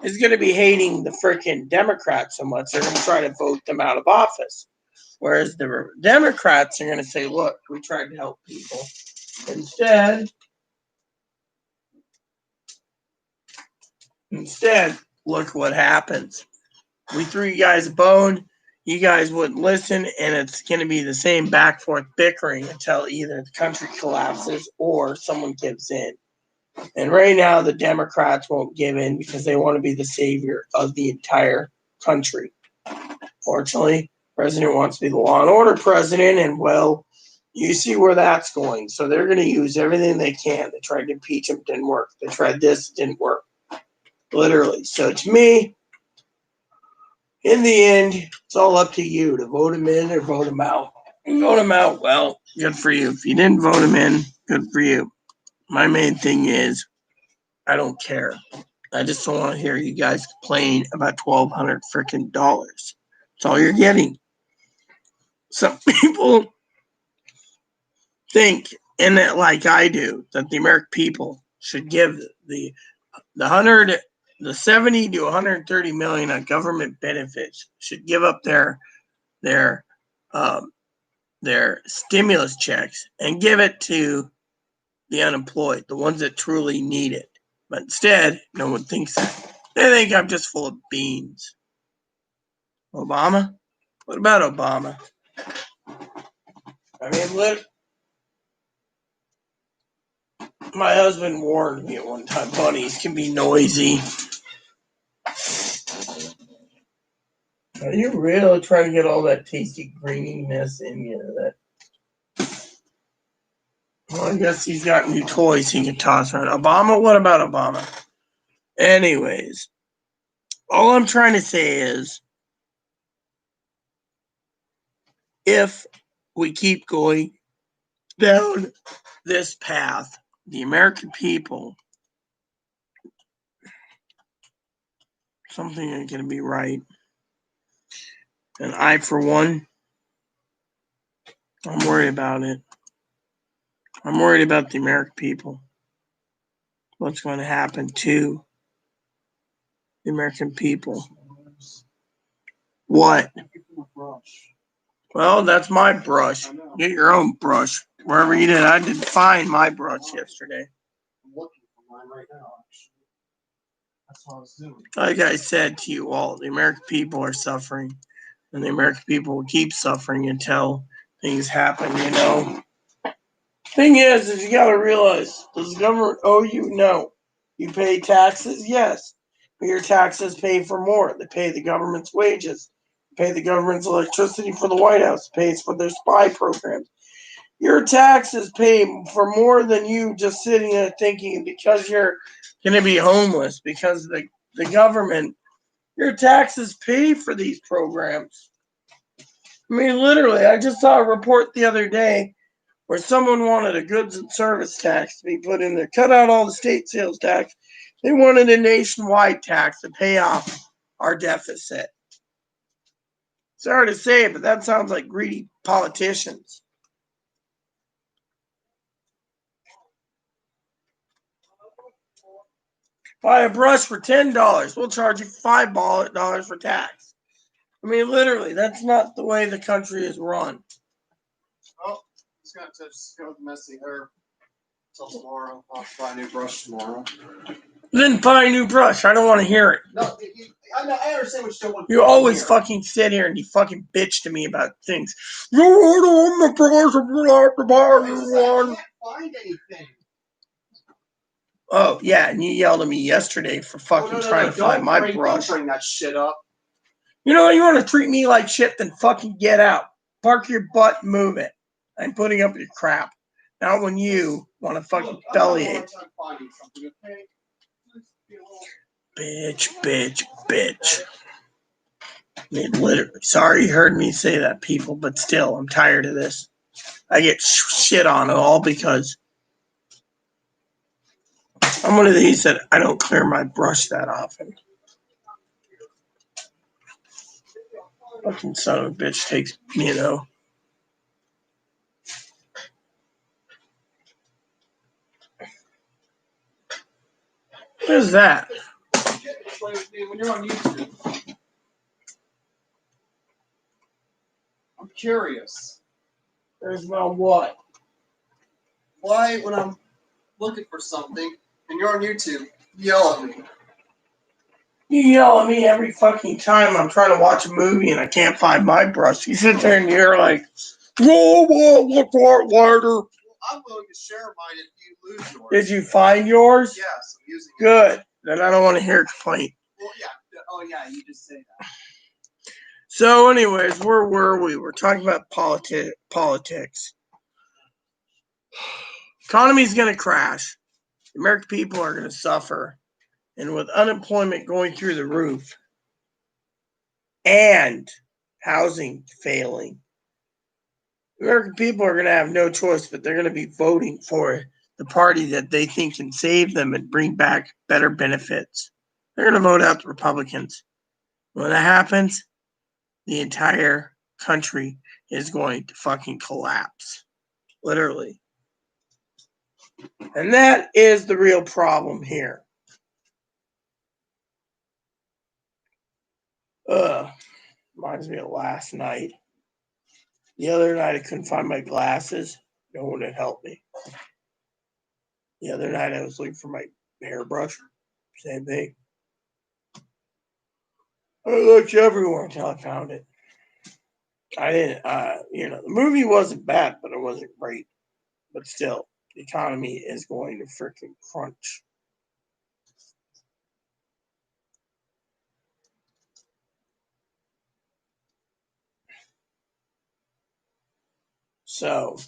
is going to be hating the freaking Democrats so much, they're going to try to vote them out of office. Whereas the Democrats are going to say, look, we tried to help people. Instead, look what happens. We threw you guys a bone. You guys wouldn't listen, and it's going to be the same back and forth bickering until either the country collapses or someone gives in. And right now, the Democrats won't give in because they want to be the savior of the entire country. Fortunately, the president wants to be the law and order president, and well, you see where that's going. So they're going to use everything they can. They tried to impeach him, didn't work. They tried this, didn't work. Literally. So to me, In the end, it's all up to you to vote him in or vote him out. You vote him out, well, good for you. If you didn't vote him in, good for you. My main thing is, I don't care. I just don't want to hear you guys complain about $1,200 freaking dollars. That's all you're getting. Some people think, and that like I do, that the American people should give the 70 to 130 million on government benefits, should give up their stimulus checks and give it to the unemployed, the ones that truly need it. But instead, no one thinks that. They think I'm just full of beans. Obama? What about Obama? I mean, my husband warned me at one time, bunnies can be noisy. Are you really trying to get all that tasty greeniness in you? Well, I guess he's got new toys he can toss around. Obama? What about Obama? Anyways, all I'm trying to say is, if we keep going down this path, the American people, something ain't going to be right. And I, for one, I'm worried about it. I'm worried about the American people. What's going to happen to the American people? What? Well, that's my brush. Get your own brush. Wherever you did. I didn't find my brush yesterday. I'm looking for mine right now, actually. That's what I was doing. Like I said to you all, the American people are suffering. And the American people will keep suffering until things happen, you know. Thing is you got to realize, does the government owe you? No. You pay taxes? Yes. But your taxes pay for more. They pay the government's wages. They pay the government's electricity for the White House. It pays for their spy programs. Your taxes pay for more than you just sitting there thinking because you're going to be homeless, because the government, your taxes pay for these programs. I mean, literally, I just saw a report the other day where someone wanted a goods and service tax to be put in there, cut out all the state sales tax. They wanted a nationwide tax to pay off our deficit. Sorry to say it, but that sounds like greedy politicians. Buy a brush for $10. We'll charge you $5 for tax. I mean, literally, that's not the way the country is run. Oh, just got to just go with messy hair till tomorrow. I'll buy a new brush tomorrow. Then buy a new brush. I don't want to hear it. No, I understand what you don't want to You always hear. fucking sit here and you fucking bitch to me about things. You want the brush if you like to buy I one. can't find anything. Oh, yeah, and you yelled at me yesterday for fucking trying to find my brush. Don't bring that shit up. You know, you want to treat me like shit, then fucking get out. Park your butt and move it. I'm putting up your crap. Not when you want to fucking bellyache. Bitch. I mean, literally. Sorry you heard me say that, people, but still, I'm tired of this. I get shit on it all because I'm one of these that I don't clear my brush that often. Fucking son of a bitch takes, you know. What is that? When you're on YouTube, I'm curious. There's my what? Why, when I'm looking for something and you're on YouTube, you yell at me? You yell at me every fucking time I'm trying to watch a movie and I can't find my brush. You sit there and you're like, whoa, look for it later. Well, I'm willing to share mine if you lose yours. Did you find yours? Yes, I'm using it. Good. Then I don't want to hear a complaint. Well, yeah. Oh, yeah, you just say that. So, anyways, where were we? We're talking about politics. Economy's going to crash. The American people are going to suffer. And with unemployment going through the roof, and housing failing. American people are going to have no choice, but they're going to be voting for the party that they think can save them and bring back better benefits. They're going to vote out the Republicans. When that happens, the entire country is going to fucking collapse. Literally. And that is the real problem here. Reminds me of last night. The other night I couldn't find my glasses. No one had helped me. The other night I was looking for my hairbrush. Same thing. I looked everywhere until I found it. I didn't, the movie wasn't bad, but it wasn't great. But still, the economy is going to freaking crunch. So,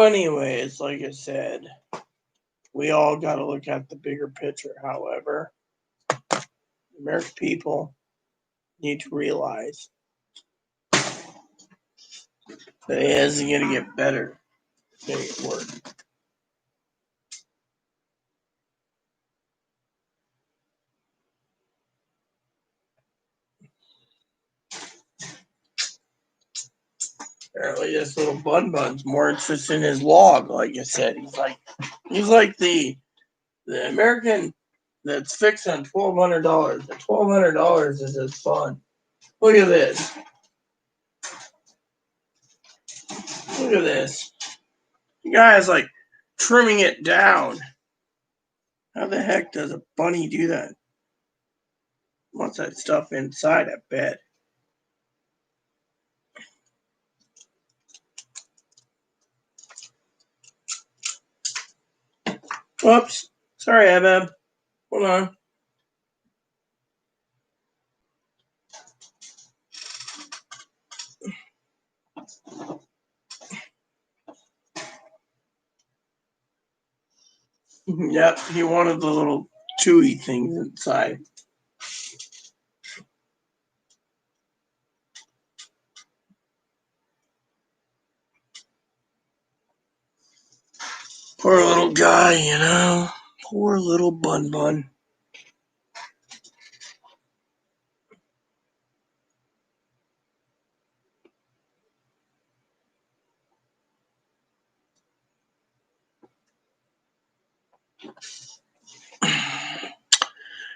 anyways, like I said, we all got to look at the bigger picture. However, American people need to realize that it isn't going to get better. It's going to get worse. Apparently, this little Bun's more interested in his log. Like I said, he's like the American that's fixed on $1,200. The $1,200 is his fun. Look at this. Look at this. The guy is like trimming it down. How the heck does a bunny do that? Wants that stuff inside, I bet. Whoops. Sorry, Abab. Hold on. Yep, he wanted the little chewy things inside. Poor little guy, you know. Poor little Bun.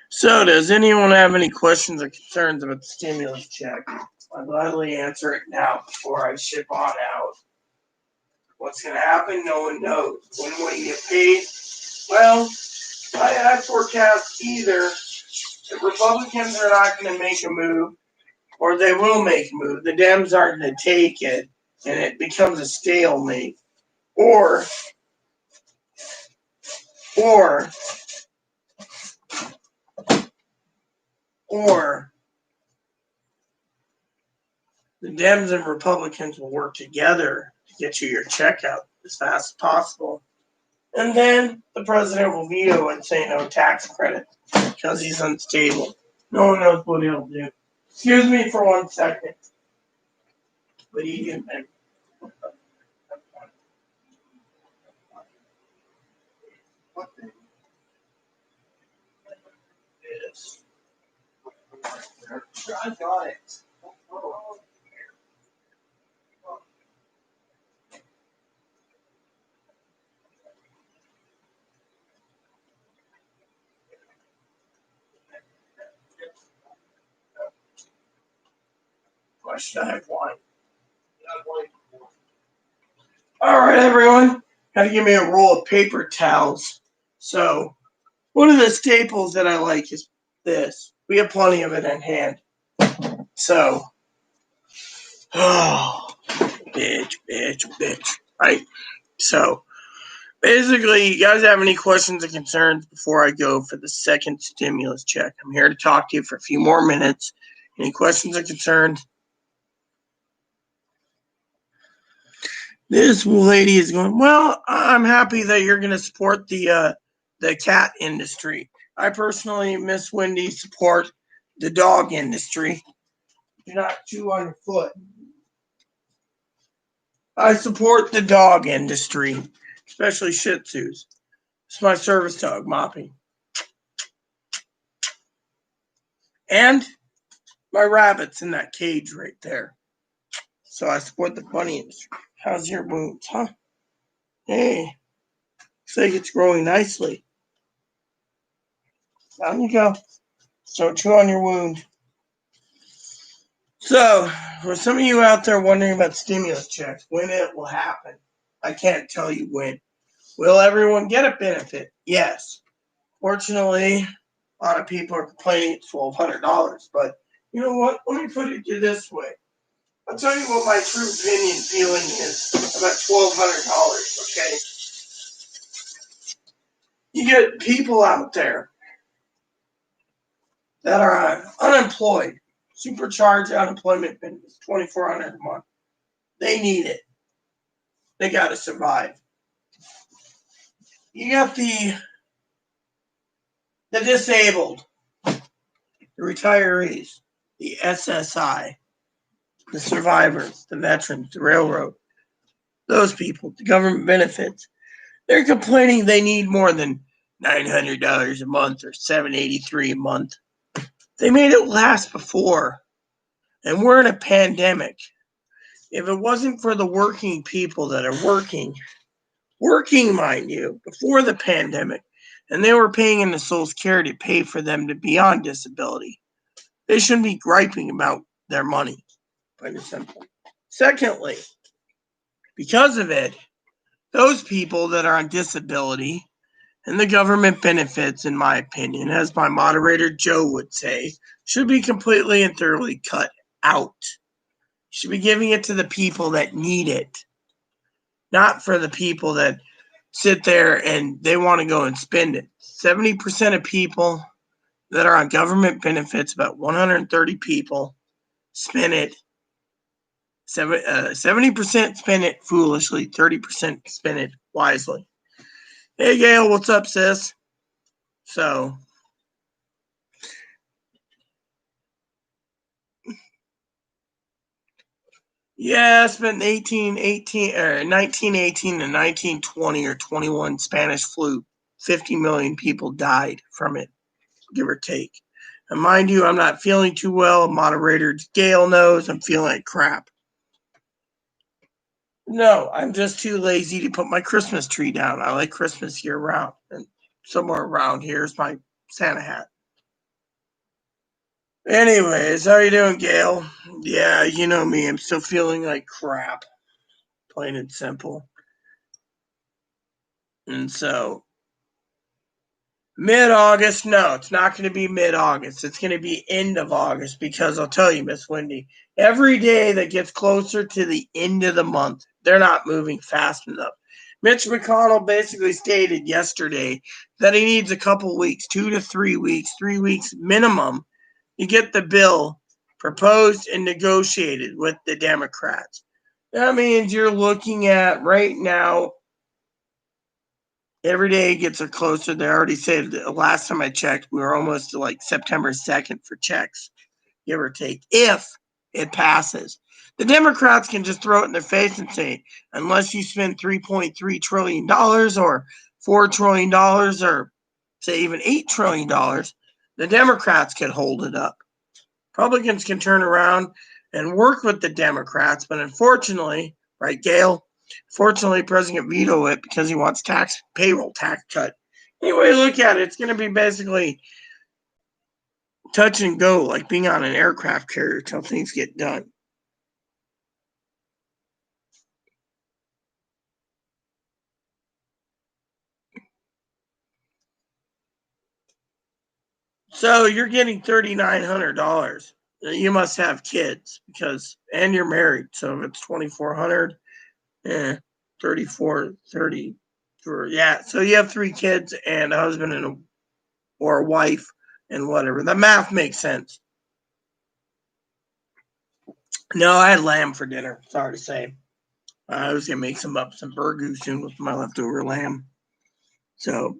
So, does anyone have any questions or concerns about the stimulus check? I'll gladly answer it now before I ship on out. What's going to happen? No one knows. When will you get paid? Well, I forecast either the Republicans are not going to make a move or they will make a move. The Dems aren't going to take it and it becomes a stalemate. Or the Dems and Republicans will work together to get you your check out as fast as possible. And then the president will veto and say no tax credit because he's unstable. No one knows what he'll do. Excuse me for 1 second. But he didn't. What the? Yes. I got it. Question I have one. All right, everyone. Got to give me a roll of paper towels. So, one of the staples that I like is this. We have plenty of it in hand. So, oh, bitch. right? So basically, you guys have any questions or concerns before I go for the second stimulus check? I'm here to talk to you for a few more minutes. Any questions or concerns? This lady is going, well, I'm happy that you're going to support the cat industry. I personally, Miss Wendy, support the dog industry. Do not chew on your foot. I support the dog industry, especially Shih Tzus. It's my service dog, Moppy. And my rabbit's in that cage right there. So I support the bunny industry. How's your wounds, huh? Hey, looks like it's growing nicely. Down you go. So chew on your wound. So, for some of you out there wondering about stimulus checks, when it will happen, I can't tell you when. Will everyone get a benefit? Yes. Fortunately, a lot of people are complaining it's $1,200, but you know what? Let me put it to you this way. I'll tell you what my true opinion feeling is about $1,200, okay? You get people out there that are unemployed, supercharged unemployment benefits, $2,400 a month. They need it. They got to survive. You got the disabled, the retirees, the SSI, the survivors, the veterans, the railroad, those people, the government benefits. They're complaining they need more than $900 a month or $783 a month. They made it last before, and we're in a pandemic. If it wasn't for the working people that are working, mind you, before the pandemic, and they were paying into Social Security to pay for them to be on disability, they shouldn't be griping about their money, plain and simple. Secondly, because of it, those people that are on disability and the government benefits, in my opinion, as my moderator Joe would say, should be completely and thoroughly cut out. You should be giving it to the people that need it, not for the people that sit there and they want to go and spend it. 70% of people that are on government benefits, about 130 people, spend it. 70% spend it foolishly, 30% spend it wisely. Hey, Gail, what's up, sis? So, yeah, I spent 1918 to 1920 or 21 Spanish flu. 50 million people died from it, give or take. And mind you, I'm not feeling too well. Moderator Gail knows I'm feeling like crap. No, I'm just too lazy to put my Christmas tree down. I like Christmas year round. And somewhere around here is my Santa hat. Anyways, how you doing, Gail? Yeah, you know me. I'm still feeling like crap. Plain and simple. And so, mid-August, no, it's not going to be mid-August. It's going to be end of August because I'll tell you, Miss Wendy, every day that gets closer to the end of the month, they're not moving fast enough. Mitch McConnell basically stated yesterday that he needs a couple weeks, 2 to 3 weeks, 3 weeks minimum, to get the bill proposed and negotiated with the Democrats. That means you're looking at right now, every day gets closer. They already said the last time I checked, we were almost to like September 2nd for checks, give or take, if it passes. The Democrats can just throw it in their face and say, unless you spend $3.3 trillion or $4 trillion or say even $8 trillion, the Democrats can hold it up. Republicans can turn around and work with the Democrats, but unfortunately, right, Gail? Fortunately, President veto it because he wants payroll tax cut. Anyway, look at it. It's going to be basically touch and go, like being on an aircraft carrier till things get done. So you're getting $3,900. You must have kids and you're married. So if it's $2,400, 34, 34. Yeah, so you have 3 kids and a husband or a wife and whatever. The math makes sense. No, I had lamb for dinner. Sorry to say. I was gonna make some burgoo soon with my leftover lamb. So,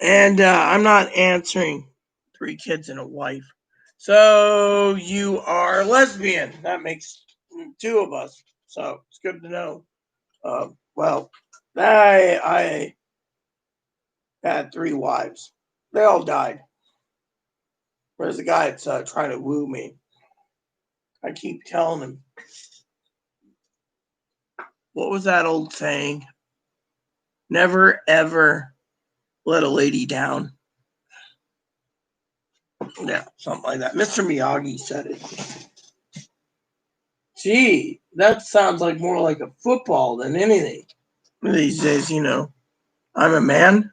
and I'm not answering 3 kids and a wife. So you are lesbian. That makes 2 of us. So it's good to know. Well, I had 3 wives. They all died. There's a guy that's trying to woo me. I keep telling him, what was that old saying? Never ever let a lady down. Yeah, something like that. Mr. Miyagi said it. Gee, that sounds like more like a football than anything. These days, I'm a man.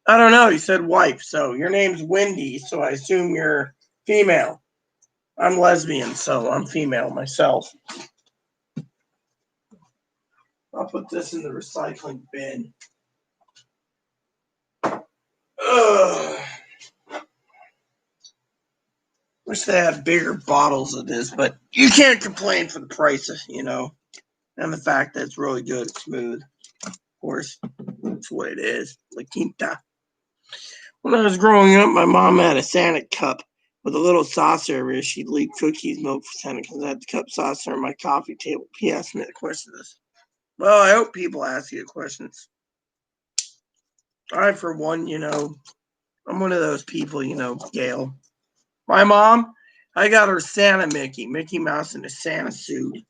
I don't know. You said wife, so your name's Wendy, so I assume you're female. I'm lesbian, so I'm female myself. I'll put this in the recycling bin. Ugh. Wish they had bigger bottles of this, but you can't complain for the price, and the fact that it's really good, it's smooth. Of course, that's what it is. La Quinta. When I was growing up, my mom had a Santa cup with a little saucer where she'd leave cookies, milk for Santa because I had the cup saucer on my coffee table. He asked me the question this. Well, I hope people ask you questions. I, for one, I'm one of those people, Gail. My mom, I got her Santa Mickey Mouse in a Santa suit.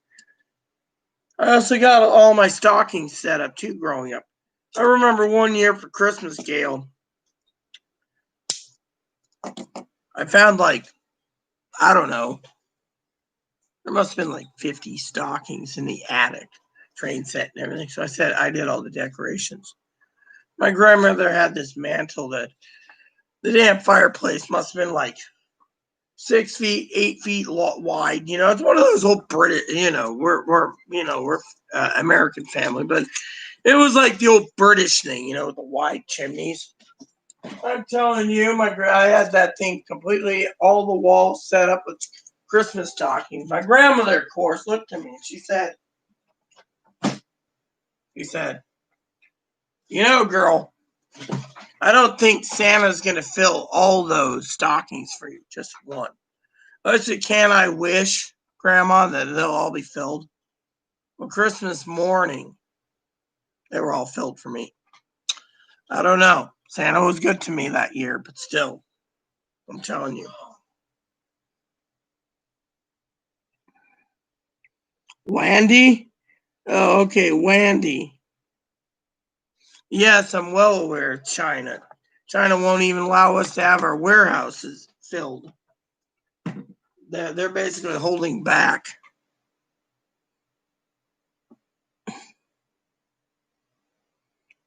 I also got all my stockings set up too growing up. I remember one year for Christmas, Gail, I found I don't know, there must have been 50 stockings in the attic, train set and everything. So I said I did all the decorations. My grandmother had this mantle that the damn fireplace must have been 6 feet, 8 feet wide. It's one of those old British. We're American family, but it was like the old British thing. With the wide chimneys. I'm telling you, I had that thing completely, all the walls set up with Christmas stockings. My grandmother, of course, looked at me and she said, girl, I don't think Santa's going to fill all those stockings for you, just one. I said, can I wish, Grandma, that they'll all be filled? Well, Christmas morning, they were all filled for me. I don't know. Santa was good to me that year, but still, I'm telling you. Wandy? Oh, okay, Wandy. Yes, I'm well aware of China. China won't even allow us to have our warehouses filled. They're basically holding back.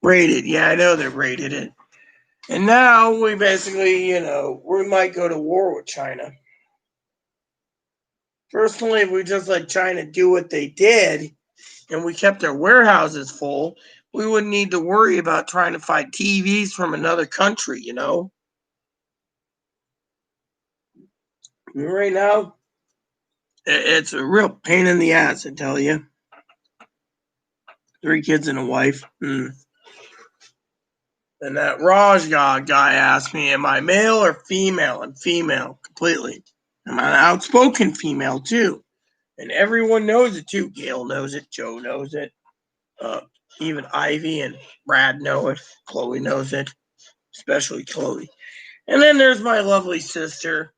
Rated. Yeah, I know they rated it. And now we basically, we might go to war with China. Personally, if we just let China do what they did and we kept their warehouses full, we wouldn't need to worry about trying to find TVs from another country, Right now, it's a real pain in the ass, I tell you. 3 kids and a wife. And that Rajgod guy asked me, am I male or female? I'm female, completely. I'm an outspoken female, too. And everyone knows it, too. Gail knows it. Joe knows it. Even Ivy and Brad know it. Chloe knows it. Especially Chloe. And then there's my lovely sister.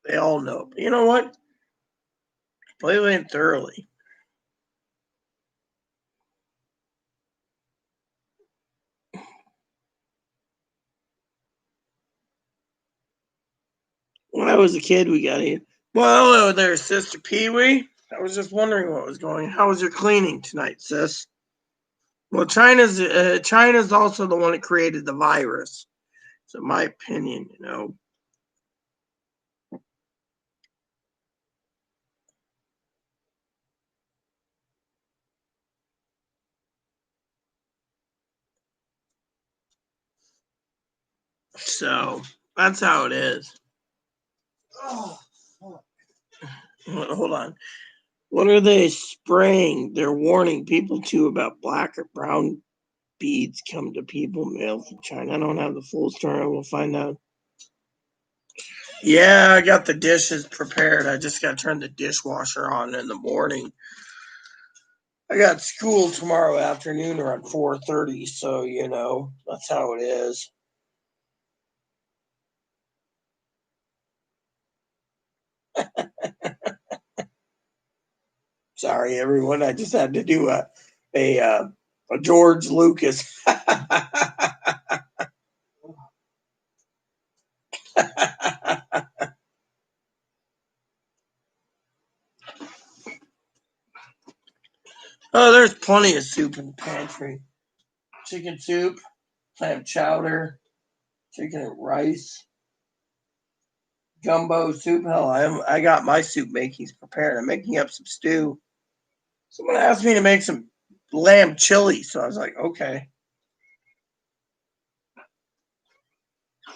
They all know. But you know what? Completely and thoroughly. When I was a kid, we got it. Well, hello there, Sister Pee Wee. I was just wondering what was going on. How was your cleaning tonight, sis? Well, China's also the one that created the virus. So, my opinion, So that's how it is. Oh, fuck. Hold on. What are they spraying? They're warning people too about black or brown beads come to people mailed from China. I don't have the full story. We'll find out. Yeah, I got the dishes prepared. I just got to turn the dishwasher on in the morning. I got school tomorrow afternoon around 4:30, so that's how it is. Sorry, everyone. I just had to do a George Lucas. Oh, there's plenty of soup in the pantry. Chicken soup, clam chowder, chicken and rice, gumbo soup. Hell, I got my soup makings prepared. I'm making up some stew. Someone asked me to make some lamb chili, so I was like, okay.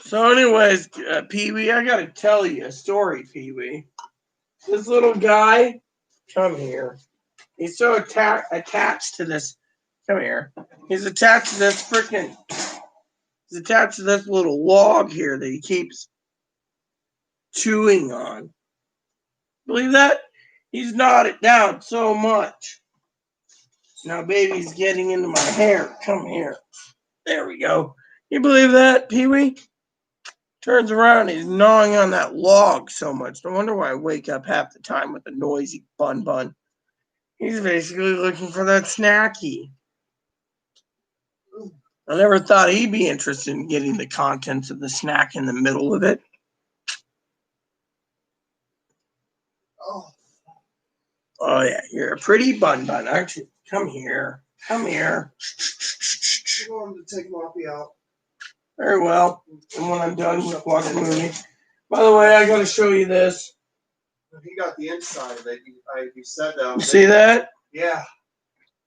So, anyways, Pee Wee, I gotta tell you a story, Pee Wee. This little guy, come here. He's so attached to this. Come here. He's attached to this freaking. He's attached to this little log here that he keeps chewing on. Believe that? He's gnawed it down so much. Now, baby's getting into my hair. Come here. There we go. You believe that, Pee Wee? Turns around, he's gnawing on that log so much. No wonder why I wake up half the time with a noisy bun. He's basically looking for that snacky. I never thought he'd be interested in getting the contents of the snack in the middle of it. Oh yeah, you're a pretty bun, aren't you? Come here. Come here. You want him to take Moppy out? Very well. And when I'm done with watching the movie. By the way, I gotta show you this. He got the inside of it. You said that. You see that? Yeah.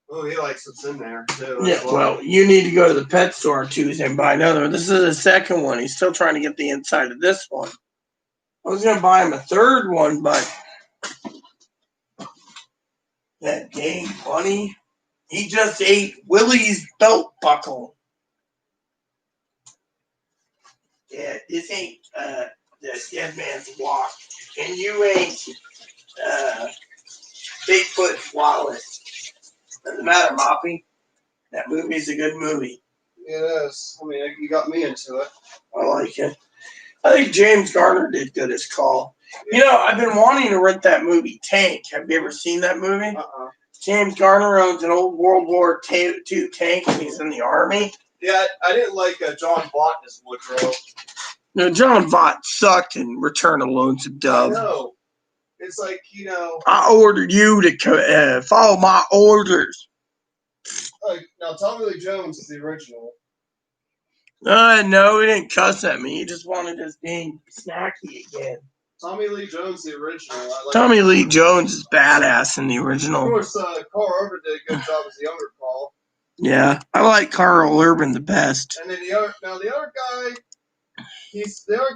Oh, he likes what's in there too. Yeah, well, you need to go to the pet store Tuesday and buy another one. This is the second one. He's still trying to get the inside of this one. I was gonna buy him a third one, but that dang bunny, he just ate Willie's belt buckle. Yeah, this ain't the dead man's walk, and you ain't Bigfoot's wallet. Doesn't matter, Moppy. That movie's a good movie. It is. I mean, you got me into it. I like it. I think James Garner did good as Call. I've been wanting to rent that movie, Tank. Have you ever seen that movie? James Garner owns an old World War II tank, and he's in the Army. Yeah, I didn't like John Vought as Woodrow. No, John Vought sucked in Return of Lonesome Dove. No. It's like, I ordered you to follow my orders. Now Tommy Lee Jones is the original. No, he didn't cuss at me. He just wanted us being snacky again. Tommy Lee Jones, the original. Tommy Lee Jones is badass in the original. Of course, Carl Urban did a good job as the younger Paul. Yeah, I like Carl Urban the best. And then the other guy, the other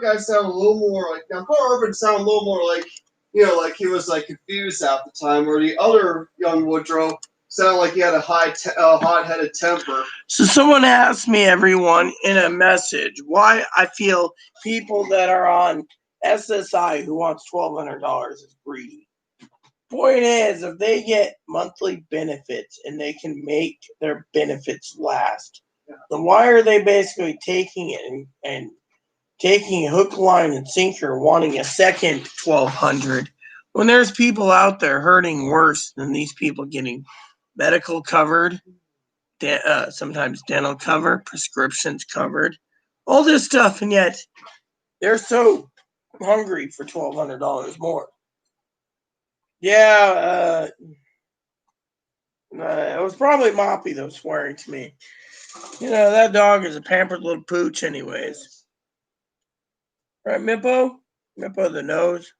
guy sounded a little more like. Now Carl Urban sounded a little more like, like he was like confused at the time, where the other young Woodrow sounded like he had a hot-headed temper. So someone asked me, everyone, in a message, why I feel people that are on SSI who wants $1,200 is greedy. Point is, if they get monthly benefits and they can make their benefits last, then why are they basically taking it and taking hook, line, and sinker, wanting a second $1,200 when there's people out there hurting worse than these people getting medical covered, sometimes dental covered, prescriptions covered, all this stuff, and yet they're so hungry for $1,200 more. Yeah, it was probably Moppy that was swearing to me. That dog is a pampered little pooch anyways. Right, Mippo? Mippo the nose.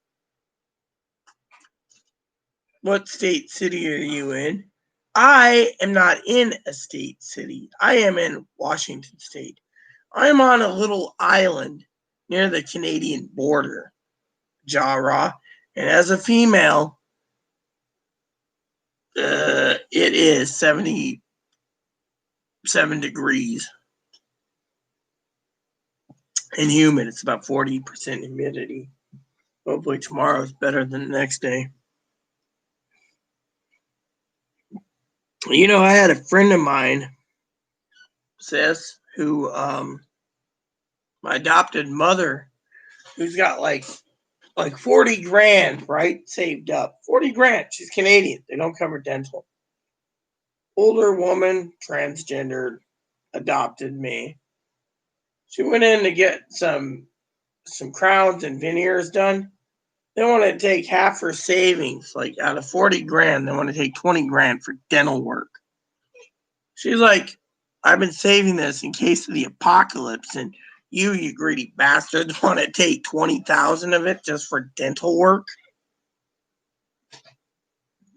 What state city are you in? I am not in a state city. I am in Washington State. I'm on a little island near the Canadian border, Jara, and as a female, it is 77 degrees and humid. It's about 40% humidity. Hopefully tomorrow is better than the next day. You know, I had a friend of mine, sis, who my adopted mother, who's got like 40 grand, right? Saved up. 40 grand. She's Canadian. They don't cover dental. Older woman, transgendered, adopted me. She went in to get some crowns and veneers done. They want to take half her savings, like out of 40 grand, they want to take 20 grand for dental work. She's like, I've been saving this in case of the apocalypse, and you greedy bastards, want to take 20,000 of it just for dental work.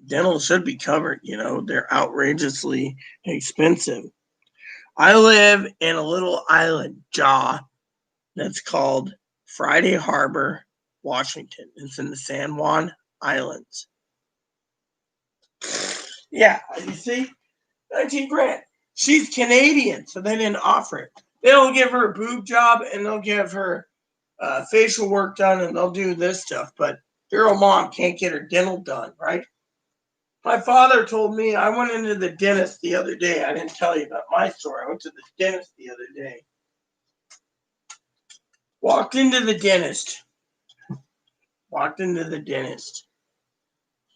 Dental should be covered, you know, they're outrageously expensive. I live in a little island, that's called Friday Harbor, Washington. It's in the San Juan Islands. Yeah, you see? 19 grand. She's Canadian, so they didn't offer it. They'll give her a boob job and they'll give her facial work done and they'll do this stuff. But your old mom can't get her dental done, right? My father told me, I went into the dentist the other day. I didn't tell you about my story. I went to the dentist the other day. Walked into the dentist.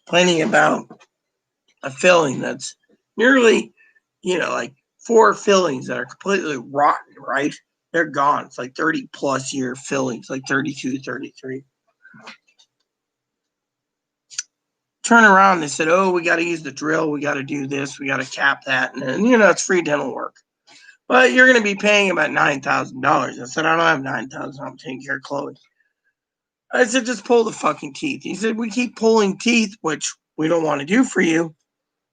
Planning about a filling that's nearly, like 4 fillings that are completely rotten, right? They're gone. It's like 30 plus year fillings, like 32, 33. Turn around, they said, oh, we got to use the drill. We got to do this. We got to cap that. And then, it's free dental work. But you're going to be paying about $9,000. I said, I don't have $9,000. I'm taking care of Chloe. I said, just pull the fucking teeth. He said, we keep pulling teeth, which we don't want to do for you.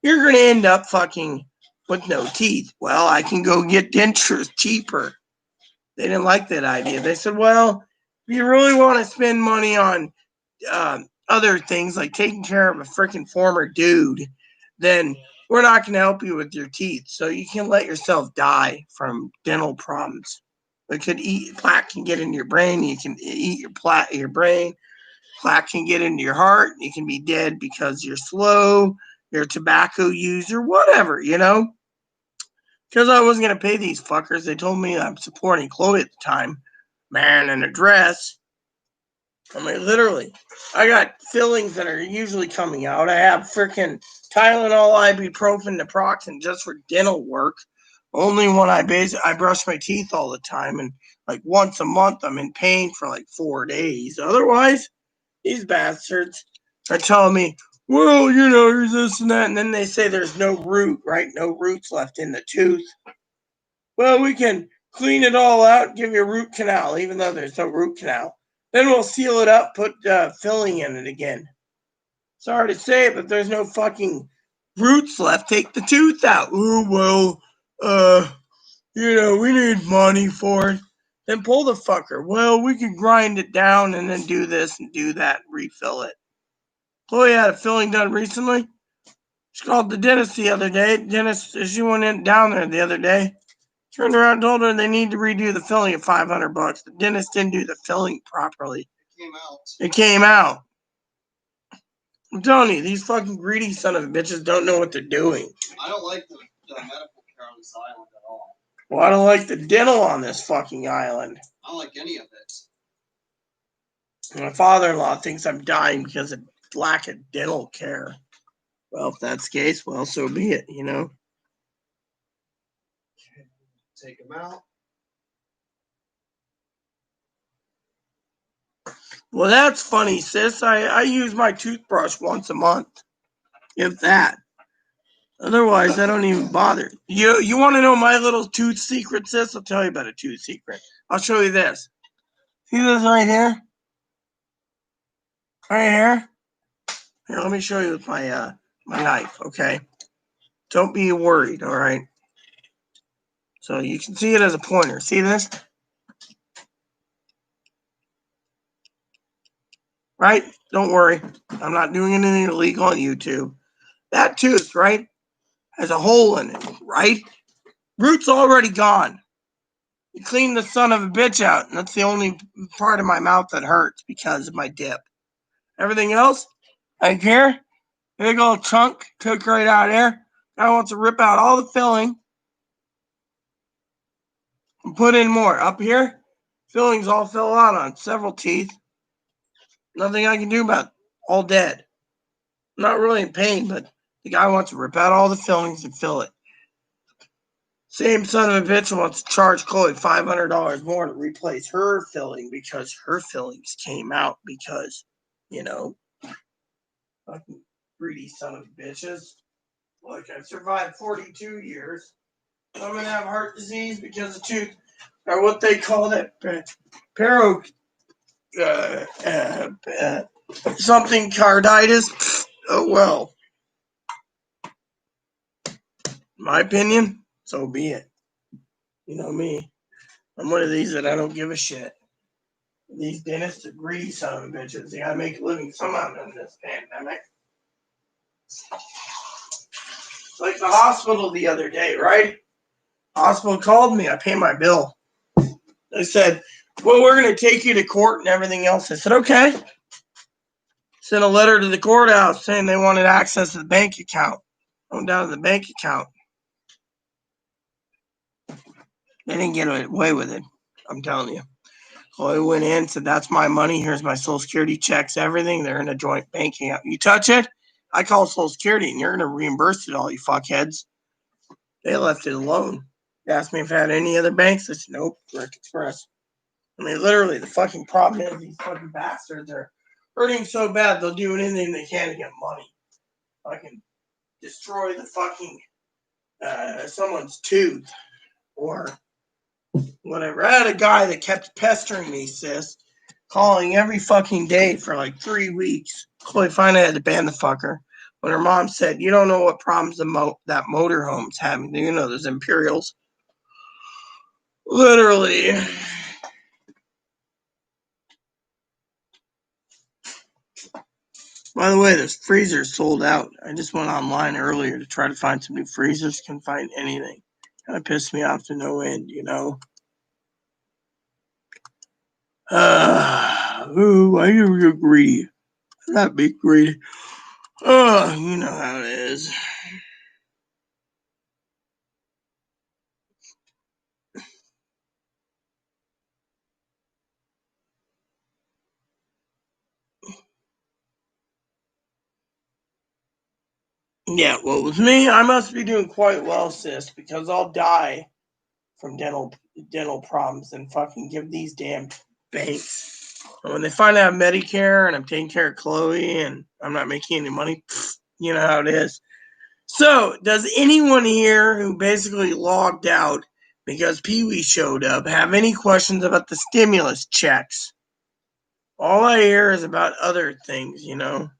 You're going to end up fucking with no teeth. Well, I can go get dentures cheaper. They didn't like that idea. They said, well, if you really want to spend money on other things like taking care of a freaking former dude, then we're not going to help you with your teeth. So you can let yourself die from dental problems. Plaque can get into your brain. You can eat your brain. Plaque can get into your heart. You can be dead because you're slow, you're a tobacco user, whatever, Because I wasn't going to pay these fuckers. They told me I'm supporting Chloe at the time. Man in a dress. I mean, literally. I got fillings that are usually coming out. I have freaking Tylenol, ibuprofen, naproxen just for dental work. Only when I brush my teeth all the time. And like once a month, I'm in pain for like 4 days. Otherwise, these bastards are telling me, well, there's this and that. And then they say there's no root, right? No roots left in the tooth. Well, we can clean it all out, give you a root canal, even though there's no root canal. Then we'll seal it up, put filling in it again. Sorry to say it, but there's no fucking roots left. Take the tooth out. Oh, well, we need money for it. Then pull the fucker. Well, we can grind it down and then do this and do that and refill it. Chloe had a filling done recently. She called the dentist the other day. She went down there the other day. Turned around and told her they need to redo the filling at $500. The dentist didn't do the filling properly. It came out. I'm telling you, these fucking greedy son of bitches don't know what they're doing. I don't like the medical care on this island at all. Well, I don't like the dental on this fucking island. I don't like any of it. My father-in-law thinks I'm dying because of lack of dental care. Well, if that's the case, well, so be it, Take them out. Well, that's funny, sis. I use my toothbrush once a month, if that. Otherwise, I don't even bother. You want to know my little tooth secret, sis? I'll tell you about a tooth secret. I'll show you this. See this right here? Right here? Here, let me show you with my my knife, okay? Don't be worried, all right? So you can see it as a pointer. See this? right? Don't worry. I'm not doing anything illegal on YouTube. That tooth, right, has a hole in it, right? Root's already gone. You clean the son of a bitch out, and that's the only part of my mouth that hurts because of my dip. Everything else, like here, big old chunk, took right out there. Guy wants to rip out all the filling and put in more. Up here, fillings all fell out on several teeth. Nothing I can do about it. All dead. I'm not really in pain, but the guy wants to rip out all the fillings and fill it. Same son of a bitch wants to charge Chloe $500 more to replace her filling because her fillings came out because, fucking greedy son of bitches. Look, I've survived 42 years. I'm going to have heart disease because of tooth, or what they call that, something carditis. Oh, well. In my opinion, so be it. You know me. I'm one of these that I don't give a shit. These dentists are greedy son of a bitches. They gotta make a living somehow in this pandemic. Like the hospital the other day, right? Hospital called me. I paid my bill. They said, well, we're going to take you to court and everything else. I said, okay. Sent a letter to the courthouse saying they wanted access to the bank account. I went down to the bank account. They didn't get away with it. I'm telling you. Chloe went in, said, that's my money. Here's my Social Security checks, everything. They're in a joint banking account. You touch it, I call Social Security, and you're going to reimburse it all, you fuckheads. They left it alone. They asked me if I had any other banks. I said, nope, Direct Express. I mean, literally, the fucking problem is these fucking bastards are hurting so bad they'll do anything they can to get money. Fucking destroy the fucking someone's tooth or whatever. I had a guy that kept pestering me, sis, calling every fucking day for like 3 weeks. Chloe finally had to ban the fucker when her mom said, you don't know what problems that motorhome's having. You know, those Imperials. Literally. By the way, this freezer's sold out. I just went online earlier to try to find some new freezers. Couldn't find anything. Kind of pissed me off to no end, you know. Why are you greedy? I'm not big greedy. You know how it is. Yeah, well, with me, I must be doing quite well, sis, because I'll die from dental problems and fucking give these damn banks. And when they find out Medicare and I'm taking care of Chloe and I'm not making any money, you know how it is. So, does anyone here who basically logged out because Pee-wee showed up have any questions about the stimulus checks? All I hear is about other things, you know.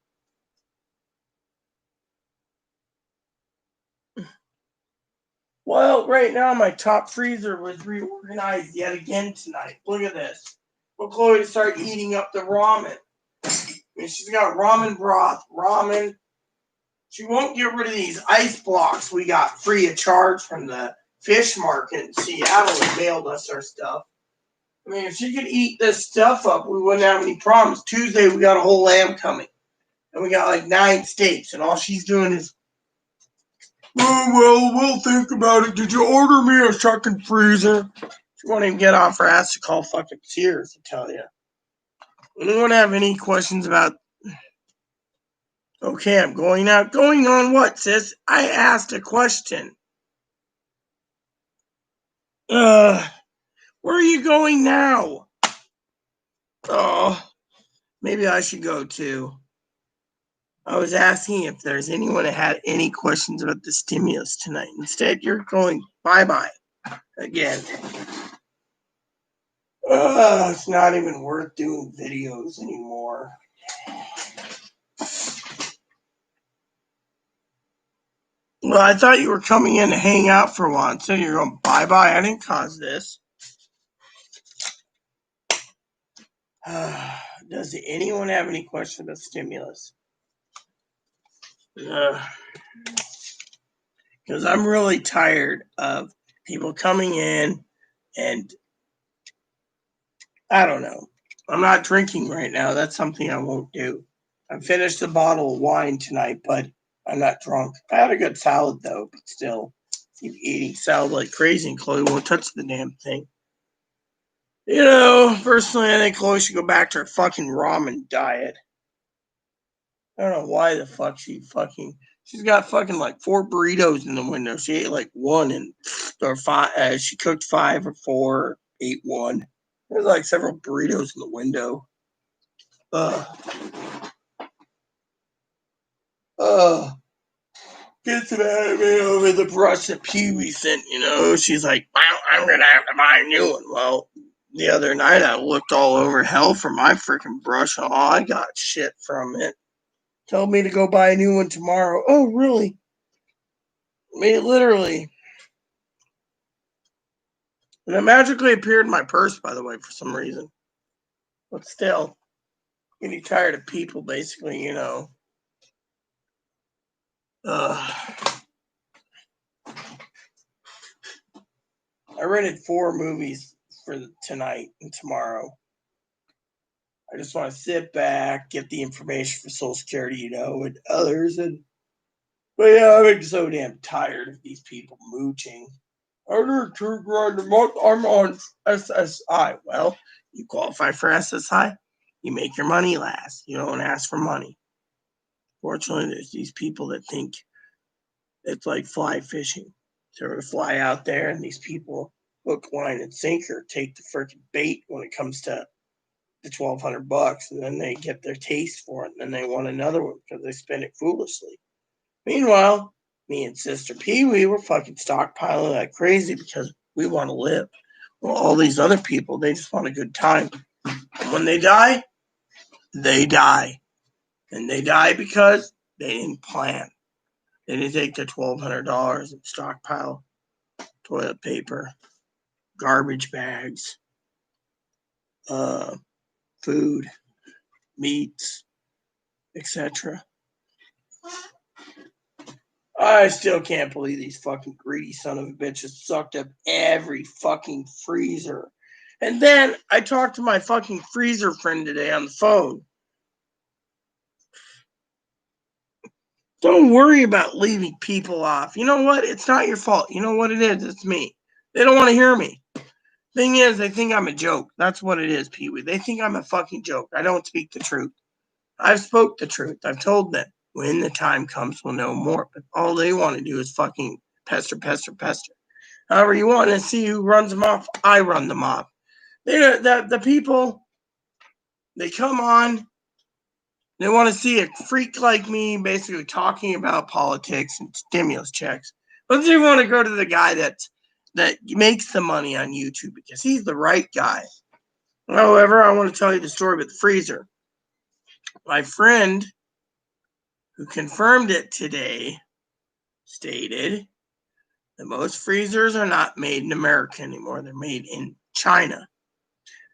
Well, right now my top freezer was reorganized yet again tonight. Look at this. Well, Chloe to start eating up the ramen. I mean, she's got ramen broth, ramen. She won't get rid of these ice blocks we got free of charge from the fish market in Seattle that mailed us our stuff. I mean, if she could eat this stuff up, we wouldn't have any problems. Tuesday, we got a whole lamb coming. And we got like 9 steaks. And all she's doing is, oh, well, we'll think about it. Did you order me a fucking freezer? She won't even get off her ass to call fucking Sears to tell you. Anyone have any questions about... Okay, I'm going out. Going on what, sis? I asked a question. Where are you going now? Oh, maybe I should go too. I was asking if there's anyone that had any questions about the stimulus tonight. Instead, you're going bye-bye again. It's not even worth doing videos anymore. Well, I thought you were coming in to hang out for once, so you're going bye-bye. I didn't cause this. Does anyone have any questions about stimulus? Because I'm really tired of people coming in and I don't know. I'm not drinking right now. That's something I won't do. I finished a bottle of wine tonight, but I'm not drunk. I had a good salad though, but still, keep eating salad like crazy and Chloe won't touch the damn thing. You know, personally, I think Chloe should go back to her fucking ramen diet. I don't know why the fuck she's got fucking like 4 burritos in the window. She ate like one or 5. She cooked 5 or 4, ate one. There's like several burritos in the window. Gets mad at me over the brush that Pee Wee sent, you know. She's like, well, I'm gonna have to buy a new one. Well, the other night I looked all over hell for my freaking brush. Oh, I got shit from it. Told me to go buy a new one tomorrow. Oh, really? I mean, literally. And it magically appeared in my purse, by the way, for some reason. But still, getting tired of people, basically, you know. I rented 4 movies for tonight and tomorrow. I just want to sit back, get the information for Social Security, you know, and others. But yeah, I'm so damn tired of these people mooching. I need $2,000 a month. I'm on SSI. Well, you qualify for SSI, you make your money last. You don't ask for money. Fortunately, there's these people that think it's like fly fishing. So we fly out there, and these people hook, line, and sinker take the freaking bait when it comes to the $1,200, and then they get their taste for it, and then they want another one because they spend it foolishly. Meanwhile, me and Sister Pee Wee were fucking stockpiling like crazy because we want to live. Well, all these other people, they just want a good time. And when they die, they die. And they die because they didn't plan. They didn't take their $1,200 and stockpile toilet paper, garbage bags, food, meats, etc. I still can't believe these fucking greedy son of a bitches sucked up every fucking freezer. And then I talked to my fucking freezer friend today on the phone. Don't worry about leaving people off. You know what? It's not your fault. You know what it is? It's me. They don't want to hear me. Thing is, they think I'm a joke. That's what it is, Pee Wee. They think I'm a fucking joke. I don't speak the truth. I've spoke the truth. I've told them. When the time comes, we'll know more. But all they want to do is fucking pester, pester, pester. However you want to see who runs them off, I run them off. The people, they come on, they want to see a freak like me basically talking about politics and stimulus checks. But they want to go to the guy that makes the money on YouTube because he's the right guy. However, I want to tell you the story about the freezer. My friend who confirmed it today stated that most freezers are not made in America anymore. They're made in China.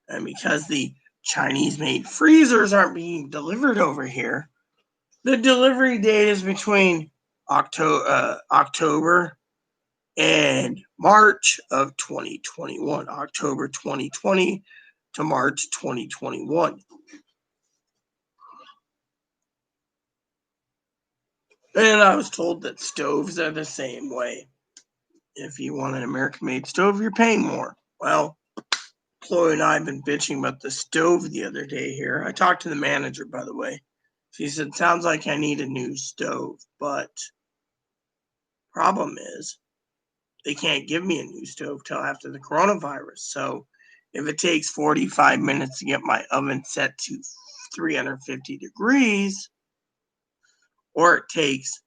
And because the Chinese-made freezers aren't being delivered over here, the delivery date is between October and March of 2021. October 2020 to March 2021. And I was told that stoves are the same way. If you want an American-made stove, you're paying more. Well, Chloe and I have been bitching about the stove the other day here. I talked to the manager, by the way. She said, sounds like I need a new stove, but problem is they can't give me a new stove till after the coronavirus. So if it takes 45 minutes to get my oven set to 350 degrees, or it takes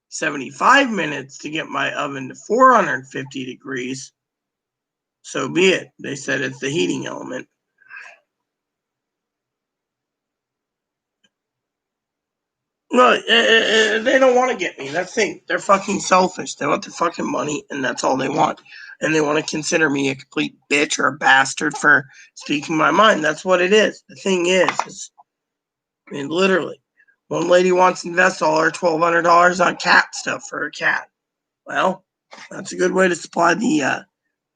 75 minutes to get my oven to 450 degrees, so be it. They said it's the heating element. No, they don't want to get me. That's the thing. They're fucking selfish. They want their fucking money, and that's all they want. and they want to consider me a complete bitch or a bastard for speaking my mind. That's what it is. The thing is I mean, literally, one lady wants to invest all her $1,200 on cat stuff for her cat. Well, that's a good way to supply the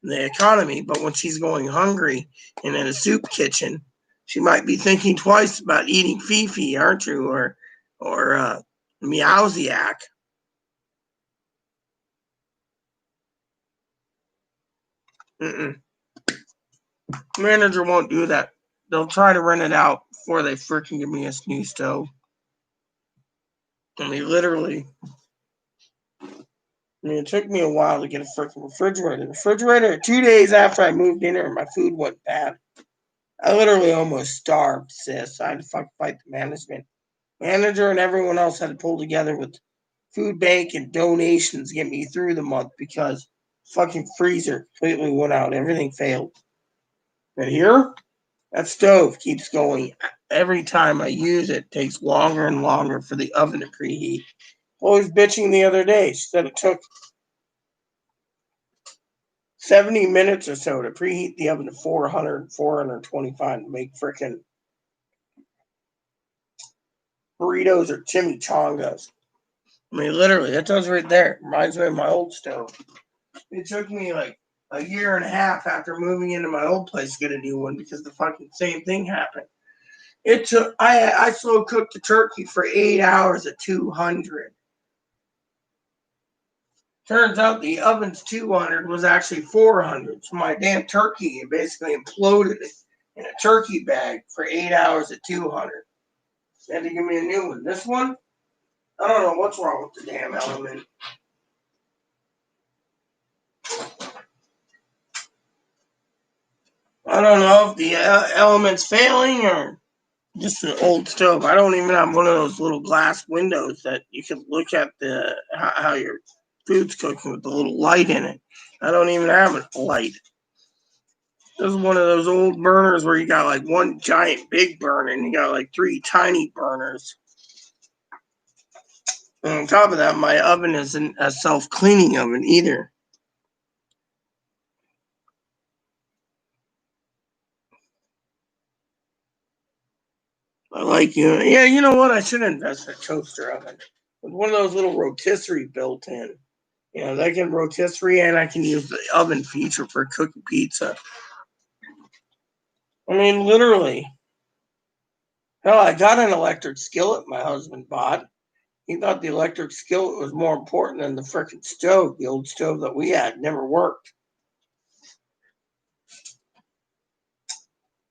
economy. But when she's going hungry and in a soup kitchen, she might be thinking twice about eating Fifi, aren't you? Or Meowsiac. Mm-mm. Manager won't do that. They'll try to rent it out before they freaking give me a new stove. I mean, literally. I mean, it took me a while to get a freaking refrigerator. The refrigerator, 2 days after I moved in here, my food went bad. I literally almost starved, sis. I had to fucking fight the management. Manager and everyone else had to pull together with food bank and donations to get me through the month because fucking freezer completely went out. Everything failed. And here, that stove keeps going. Every time I use it, it takes longer and longer for the oven to preheat. Always bitching the other day. She said it took 70 minutes or so to preheat the oven to 400, 425 to make frickin' burritos or chimichangas. I mean, literally, that does right there. Reminds me of my old stove. It took me like a year and a half after moving into my old place to get a new one because the fucking same thing happened. It took, I slow cooked the turkey for 8 hours at 200. Turns out the oven's 200 was actually 400. So my damn turkey basically imploded in a turkey bag for 8 hours at 200. They had to give me a new one. This one, I don't know what's wrong with the damn element. I don't know if the element's failing or just an old stove. I don't even have one of those little glass windows that you can look at the how your food's cooking with the little light in it. I don't even have a light. This is one of those old burners where you got like one giant big burner and you got like 3 tiny burners. And on top of that, my oven isn't a self-cleaning oven either. I like you. Yeah, you know what? I should invest in a toaster oven with one of those little rotisserie built in. You know, that can rotisserie and I can use the oven feature for cooking pizza. I mean, literally. Hell, I got an electric skillet my husband bought. He thought the electric skillet was more important than the frickin' stove. The old stove that we had never worked.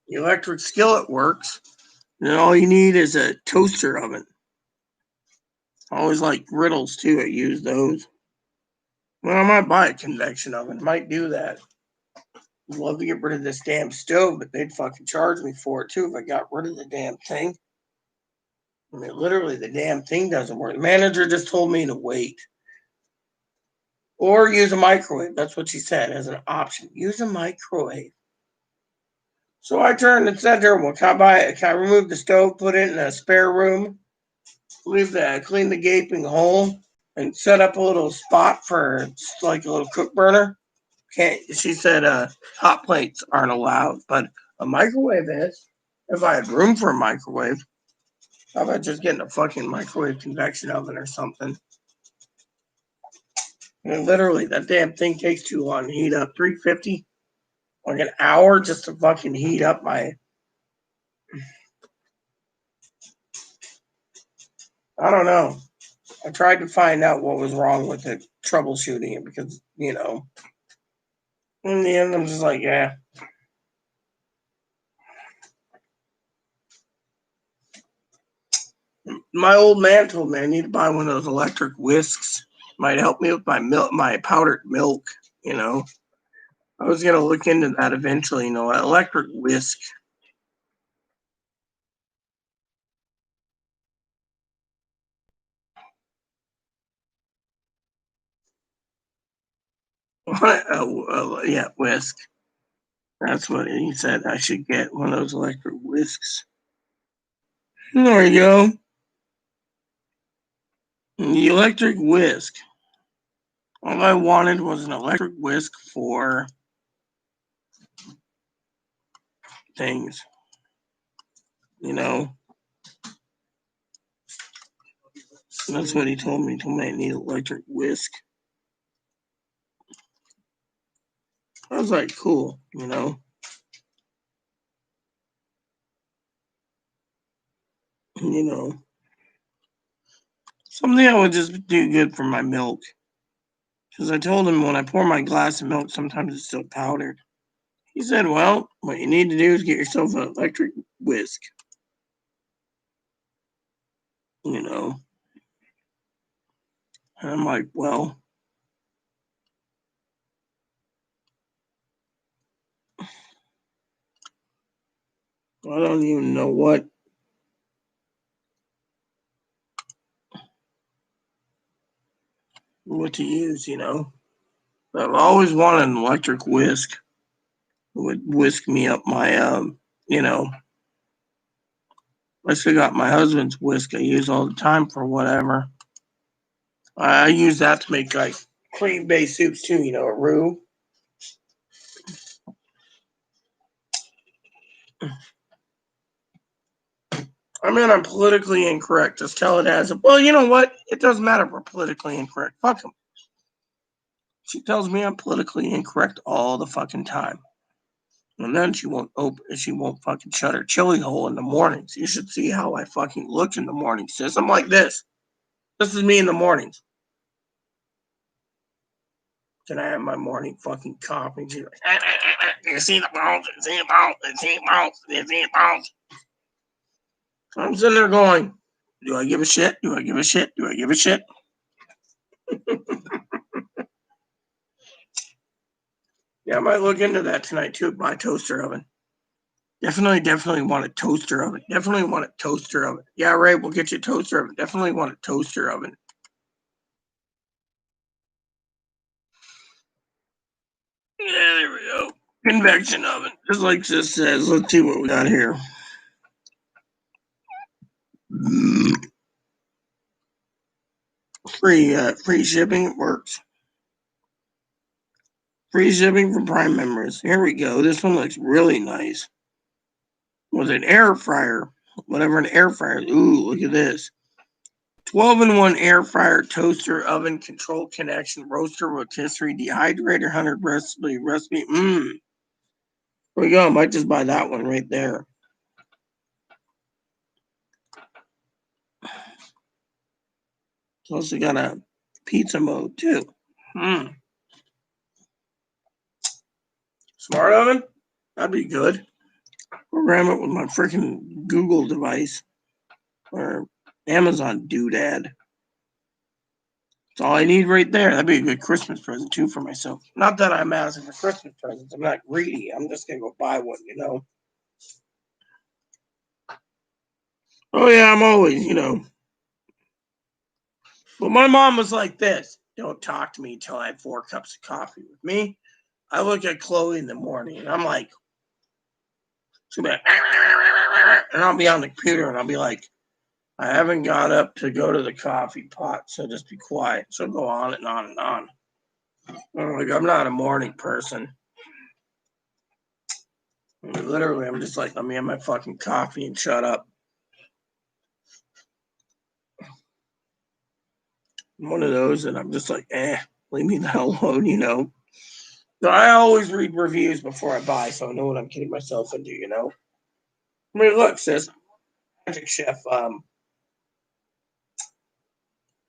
The electric skillet works. And all you need is a toaster oven. I always like griddles too. I use those. Well, I might buy a convection oven. Might do that. I'd love to get rid of this damn stove, but they'd fucking charge me for it too if I got rid of the damn thing. I mean, literally, the damn thing doesn't work. The manager just told me to wait. Or use a microwave. That's what she said as an option. Use a microwave. So I turned and said to her, well, can I remove the stove, put it in a spare room, clean the gaping hole, and set up a little spot for like a little cook burner? She said hot plates aren't allowed, but a microwave is. If I had room for a microwave, how about just getting a fucking microwave convection oven or something? And literally, that damn thing takes too long to heat up. 350, like an hour just to fucking heat up my. I don't know. I tried to find out what was wrong with it, troubleshooting it, because, you know, in the end, I'm just like, yeah. My old man told me I need to buy one of those electric whisks. Might help me with my powdered milk, you know. I was gonna look into that eventually, you know, an electric whisk. Yeah, whisk. That's what he said. I should get one of those electric whisks. There you go. The electric whisk. All I wanted was an electric whisk for things, you know. That's what he told me. He told me I need an electric whisk. I was like, cool, you know. You know, something that would just do good for my milk. Because I told him when I pour my glass of milk, sometimes it's still powdered. He said, well, what you need to do is get yourself an electric whisk. You know. And I'm like, well, I don't even know what to use, you know. But I've always wanted an electric whisk. It would whisk me up my, you know. I still got my husband's whisk I use all the time for whatever. I use that to make like cream-based soups too, you know, a roux. I mean, I'm politically incorrect. Just tell it as a. Well, you know what? It doesn't matter if we're politically incorrect. Fuck them. She tells me I'm politically incorrect all the fucking time. And then she won't fucking shut her chili hole in the mornings. You should see how I fucking look in the mornings, sis. I'm like this. This is me in the mornings. Can I have my morning fucking coffee? She's like, you see the bones, you see the bones, you see the bones, you see the bones. I'm sitting there going, do I give a shit? Do I give a shit? Do I give a shit? Yeah, I might look into that tonight too. Buy a toaster oven. Definitely want a toaster oven. Definitely want a toaster oven. Yeah, right. We'll get you a toaster oven. Definitely want a toaster oven. Yeah, there we go. Convection oven. Just like this says. Let's see what we got here. Free shipping. It works. Free shipping for Prime members. Here we go. This one looks really nice. Was it air fryer? Whatever an air fryer. Ooh, look at this. 12-in-1 air fryer, toaster, oven, control connection, roaster, rotisserie, dehydrator, 100 recipe. Here we go. I might just buy that one right there. It's also got a pizza mode too. Smart oven? That'd be good. Program it with my freaking Google device or Amazon doodad. That's all I need right there. That'd be a good Christmas present too for myself. Not that I'm asking for Christmas presents. I'm not greedy. I'm just gonna go buy one, you know. Oh yeah, I'm always, you know. But my mom was like this. Don't talk to me until I have 4 cups of coffee. With me, I look at Chloe in the morning and I'm like, she'll be like, and I'll be on the computer and I'll be like, I haven't got up to go to the coffee pot, so just be quiet. She'll go on and on and on. I'm like, I'm not a morning person. Literally, I'm just like, let me have my fucking coffee and shut up. I'm one of those, and I'm just like, leave me the hell alone, you know. So I always read reviews before I buy, so I know what I'm getting myself into, you know. I mean, look, sis, Magic Chef.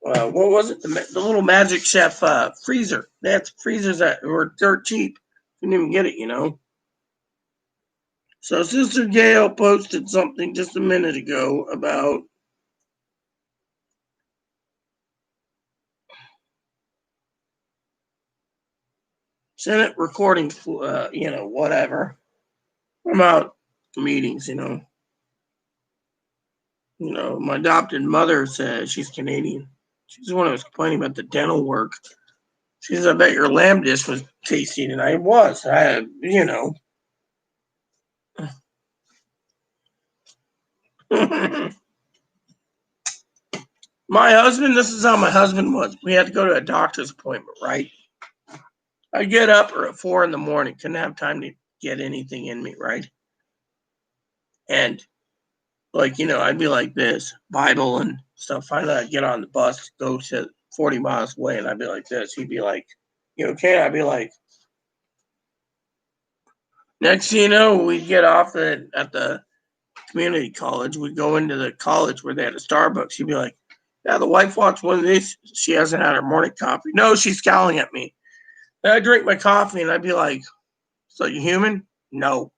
What was it? The little Magic Chef freezer. That's freezers that were dirt cheap. Couldn't even get it, you know. So Sister Gail posted something just a minute ago about Senate recording, you know, whatever about meetings, you know. You know, my adopted mother says she's Canadian. She's the one who was complaining about the dental work. She says, I bet your lamb dish was tasty tonight. It was. You know. My husband, this is how my husband was. We had to go to a doctor's appointment, right? I get up at 4 in the morning, couldn't have time to get anything in me, right? And like, I'd be like this, Bible and stuff. Finally, I'd get on the bus, go to 40 miles away, and I'd be like this. He'd be like, "You okay?" I'd be like, next thing you know, we'd get off at the community college. We'd go into the college where they had a Starbucks. He'd be like, "Yeah, the wife wants one of these. She hasn't had her morning coffee." No, she's scowling at me. Then I drink my coffee, and I'd be like, "So you human?" No.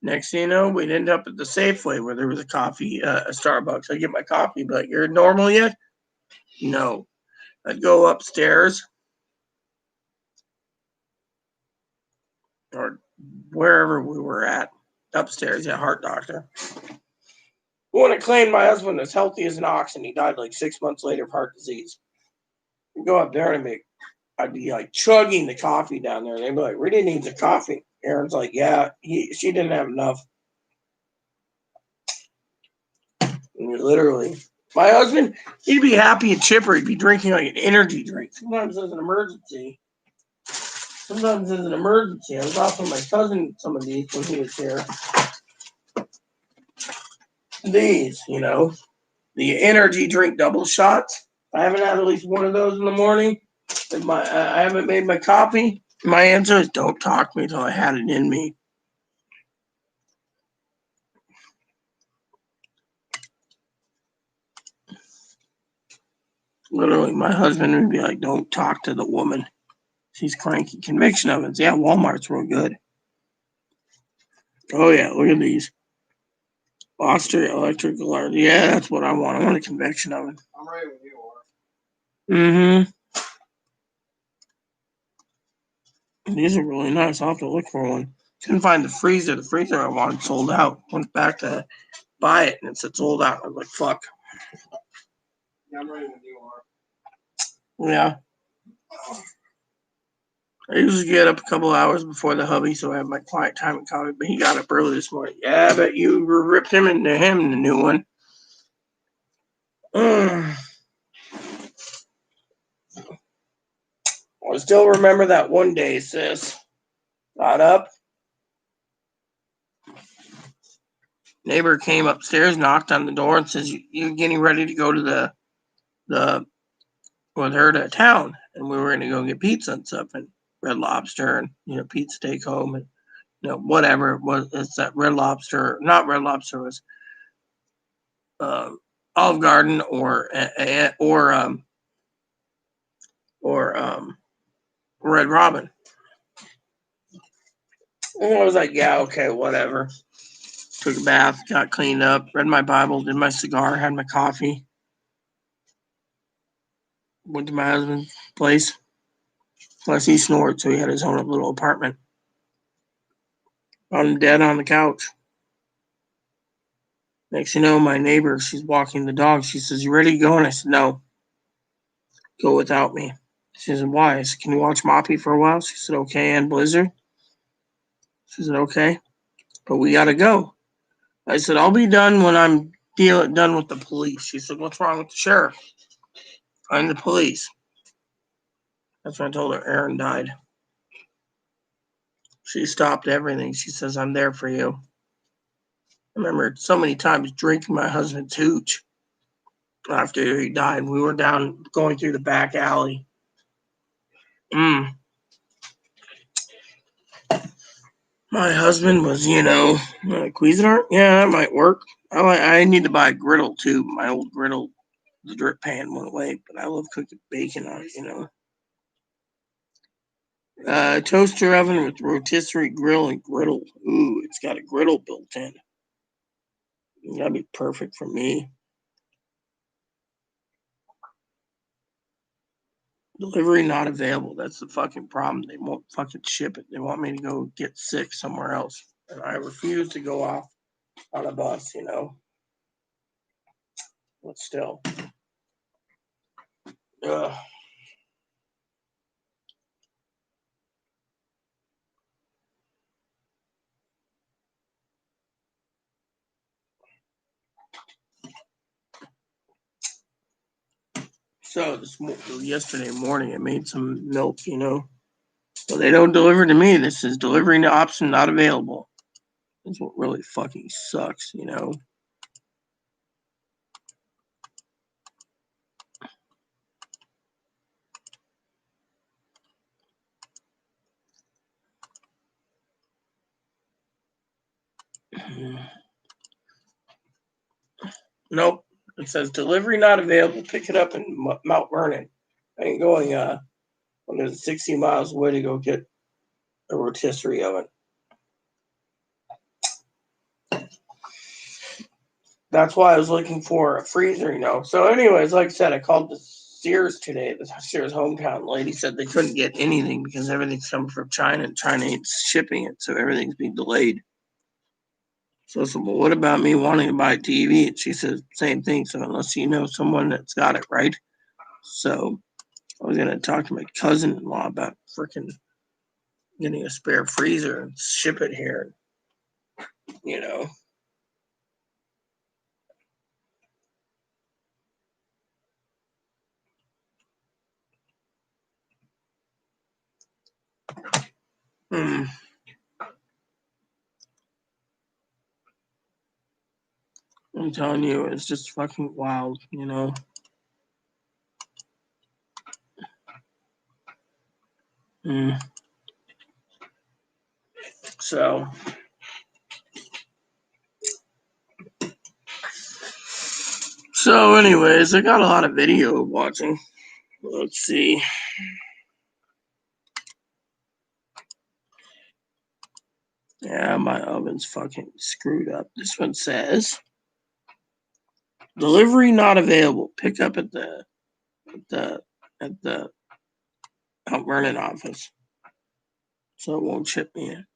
Next thing you know, we'd end up at the Safeway where there was a Starbucks. I get my coffee, but you're normal yet? No. I'd go upstairs or wherever we were at. Upstairs, yeah, heart doctor. When I claimed my husband was healthy as an ox and he died like 6 months later of heart disease. I'd go up there and I'd be like chugging the coffee down there. They'd be like, "Really needs a coffee." Aaron's like, "Yeah, she didn't have enough." And literally, my husband, he'd be happy and chipper. He'd be drinking like an energy drink. Sometimes there's an emergency. I was off with my cousin some of these when he was here. These, the energy drink double shots. I haven't had at least one of those in the morning. I haven't made my coffee. My answer is don't talk to me until I had it in me. Literally, my husband would be like, "Don't talk to the woman. She's cranky." Conviction ovens. Yeah, Walmart's real good. Oh, yeah, look at these. Austria electrical art. Yeah, that's what I want. I want a convection oven. I'm ready when you are. Mm-hmm. These are really nice. I'll have to look for one. Couldn't find the freezer. The freezer I wanted sold out. Went back to buy it and it said sold out. I was like, fuck. Yeah, I'm ready when you are. Yeah. I usually get up a couple hours before the hubby, so I have my quiet time and coffee. But he got up early this morning. Yeah, I bet you ripped him into him, the new one. I still remember that one day, sis. Got up. Neighbor came upstairs, knocked on the door, and says, "You getting ready to go to the with her to town?" And we were going to go get pizza and stuff, and Red Lobster, and pizza take home, and whatever it was. It's that Red Lobster, not Red Lobster, it was Olive Garden or Red Robin. And I was like, "Yeah, okay, whatever." Took a bath, got cleaned up, read my Bible, did my cigar, had my coffee. Went to my husband's place. Plus, he snored, so he had his own little apartment. Found him dead on the couch. Next you know, my neighbor, she's walking the dog. She says, "You ready to go?" And I said, "No, go without me." She said, "Why?" I said, "Can you watch Moppy for a while?" She said, "Okay." And Blizzard? She said, "Okay, but we got to go." I said, "I'll be done when I'm done with the police." She said, "What's wrong with the sheriff?" "I'm the police." That's when I told her Aaron died. She stopped everything. She says, "I'm there for you." I remember so many times drinking my husband's hooch after he died. We were down going through the back alley. My husband was, Cuisinart. Yeah, that might work. I need to buy a griddle too. My old griddle, the drip pan went away, but I love cooking bacon on it. Toaster oven with rotisserie grill and griddle. Ooh, it's got a griddle built in. That'd be perfect for me. Delivery not available. That's the fucking problem. They won't fucking ship it. They want me to go get sick somewhere else. And I refuse to go off on a bus, But still. Ugh. So yesterday morning, I made some milk, you know. Well, they don't deliver to me. This is delivering to option not available. That's what really fucking sucks, you know. Nope. It says delivery not available. Pick it up in Mount Vernon. I ain't going when there's 60 miles away to go get a rotisserie oven. That's why I was looking for a freezer, you know. So, anyways, like I said, I called the Sears today. The Sears hometown lady said they couldn't get anything because everything's coming from China and China ain't shipping it, so everything's being delayed. So I said, well, what about me wanting to buy a TV? And she said, same thing. So unless you know someone that's got it, right? So I was gonna talk to my cousin-in-law about freaking getting a spare freezer and ship it here, you know. Hmm. I'm telling you, it's just fucking wild, you know. Hmm. So anyways, I got a lot of video watching. Let's see. Yeah, my oven's fucking screwed up. This one says delivery not available. Pick up at the at the Mount Vernon office. So it won't ship me in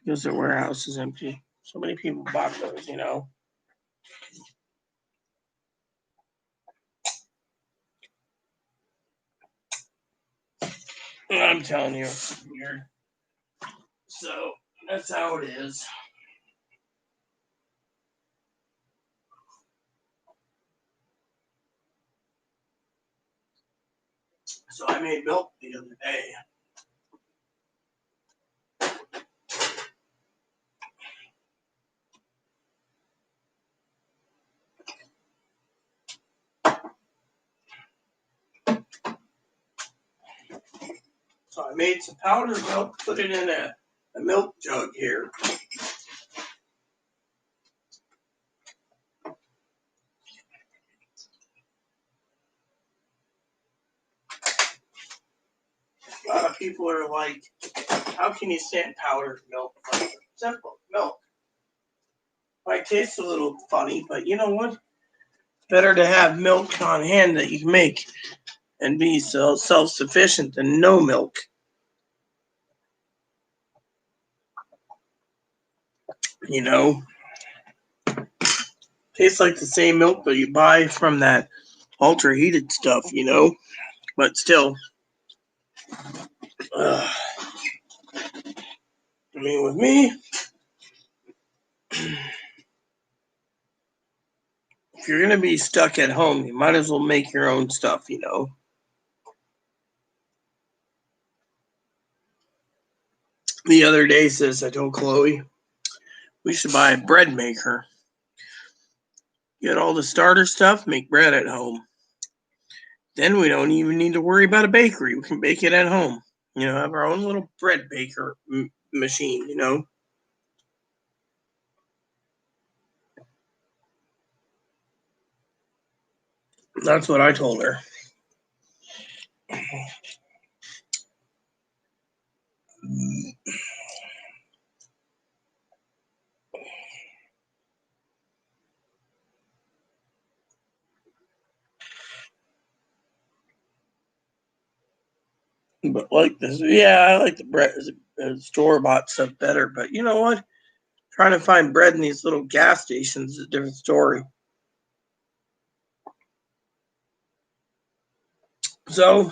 because the warehouse is empty. So many people bought those, you know. I'm telling you, it's weird. So that's how it is. So I made milk the other day. So I made some powdered milk, put it in a milk jug here. A lot of people are like, how can you stand powdered milk? Like, simple milk. Might taste a little funny, but you know what? Better to have milk on hand that you can make and be so self-sufficient than no milk. You know, tastes like the same milk that you buy from that ultra heated stuff, you know, but still, I mean, with me, if you're gonna be stuck at home, you might as well make your own stuff, you know. The other day, sis, I told Chloe we should buy a bread maker. Get all the starter stuff, make bread at home. Then we don't even need to worry about a bakery. We can bake it at home. You know, have our own little bread baker machine, you know. That's what I told her. But like this, yeah, I like the bread, store bought stuff better. But you know what? Trying to find bread in these little gas stations is a different story. So,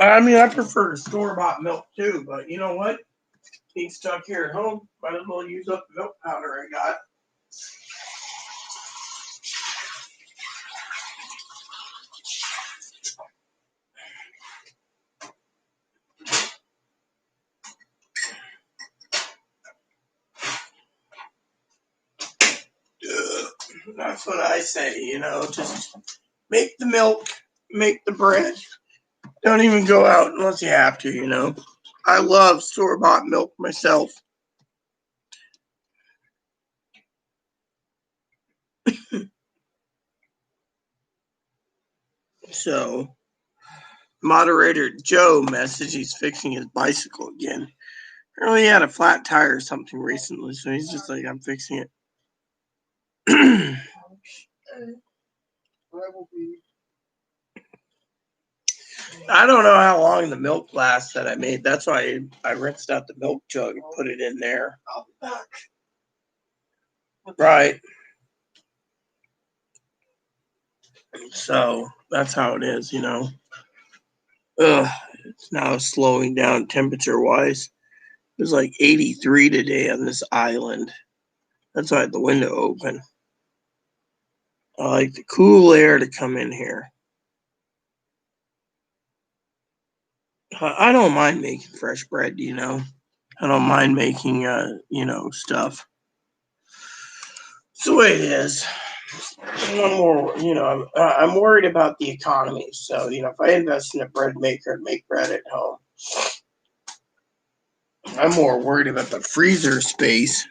I mean, I prefer store bought milk too. But you know what? Being stuck here at home, might as well use up the milk powder I got. That's what I say, just make the milk, make the bread. Don't even go out unless you have to. I love store-bought milk myself. So, moderator Joe messaged he's fixing his bicycle again. Apparently he had a flat tire or something recently, so he's just like, I'm fixing it. I don't know how long the milk lasts that I made. That's why I rinsed out the milk jug and put it in there. I'll be back. Right. So that's how it is, It's now slowing down temperature wise. It was like 83 today on this island. That's why I had the window open. I like the cool air to come in here. I don't mind making fresh bread, I don't mind making, stuff. It's the way it is. One more, I'm worried about the economy. So, if I invest in a bread maker and make bread at home, I'm more worried about the freezer space.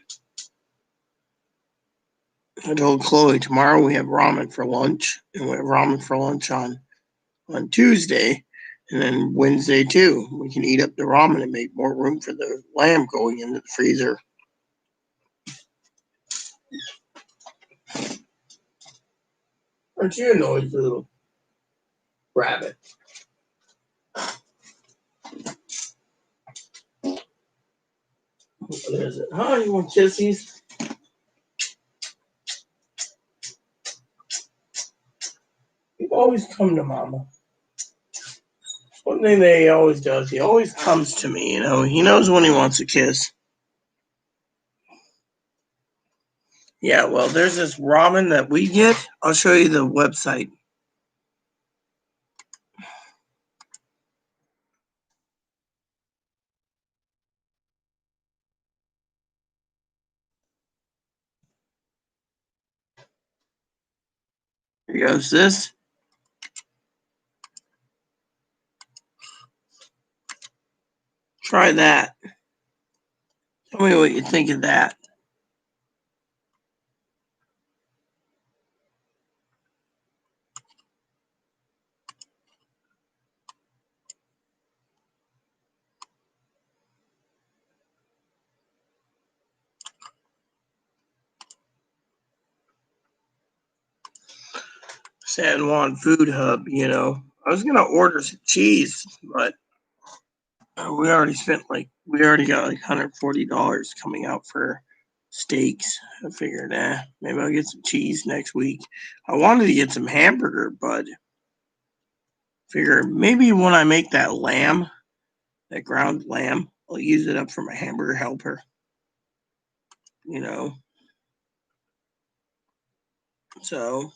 I told Chloe tomorrow we have ramen for lunch, and we have ramen for lunch on Tuesday, and then Wednesday too. We can eat up the ramen and make more room for the lamb going into the freezer. Aren't you a noisy little rabbit? What is it? Huh? You want kissies? You always come to Mama. One thing that he always does, he always comes to me, He knows when he wants a kiss. Yeah, well, there's this ramen that we get. I'll show you the website. Here goes this. Try that. Tell me what you think of that. San Juan Food Hub, I was gonna order some cheese, but we already got like $140 coming out for steaks. I figured, maybe I'll get some cheese next week. I wanted to get some hamburger, but figure maybe when I make that ground lamb, I'll use it up for my hamburger helper. So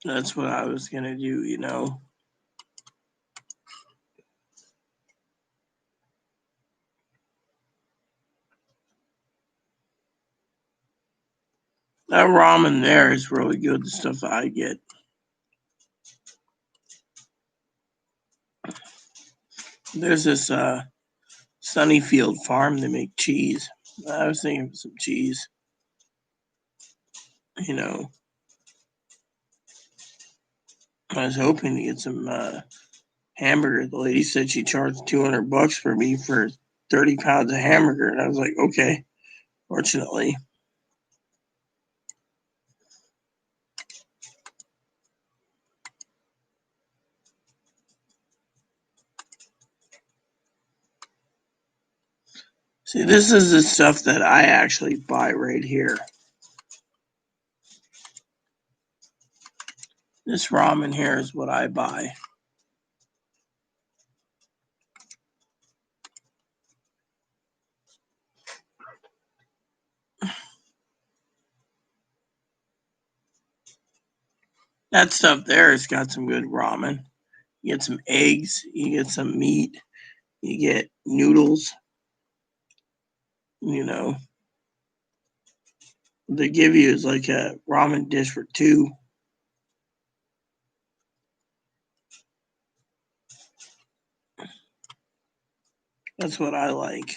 that's what I was gonna do, That ramen there is really good, the stuff that I get. There's this Sunnyfield farm, they make cheese. I was thinking of some cheese. I was hoping to get some hamburger. The lady said she charged $200 for me for 30 pounds of hamburger, and I was like, okay. Fortunately, see, this is the stuff that I actually buy right here. This ramen here is what I buy. That stuff there has got some good ramen. You get some eggs, you get some meat, you get noodles, you know. They give you is like a ramen dish for two. That's what I like.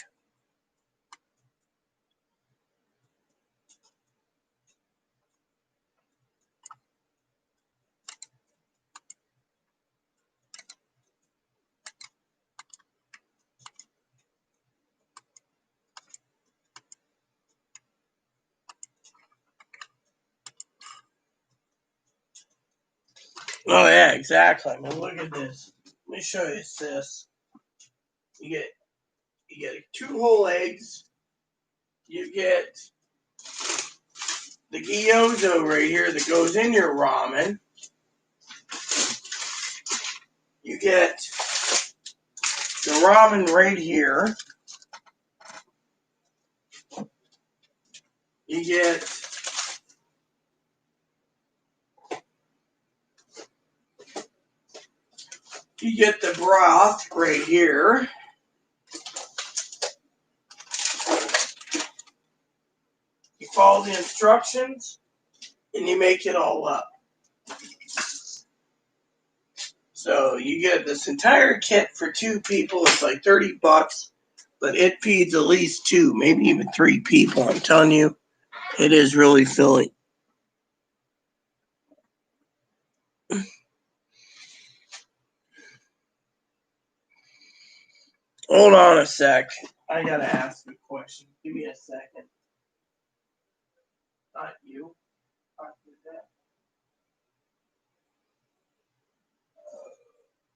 Oh yeah, exactly. I mean, look at this. Let me show you this. You get two whole eggs. You get the gyozo right here that goes in your ramen. You get the ramen right here. You get the broth right here. You follow the instructions and you make it all up. So you get this entire kit for two people. It's like $30, but it feeds at least two, maybe even three people. I'm telling you, it is really filling. Hold on a sec. I gotta ask a question. Give me a second. Not you. Not you, that.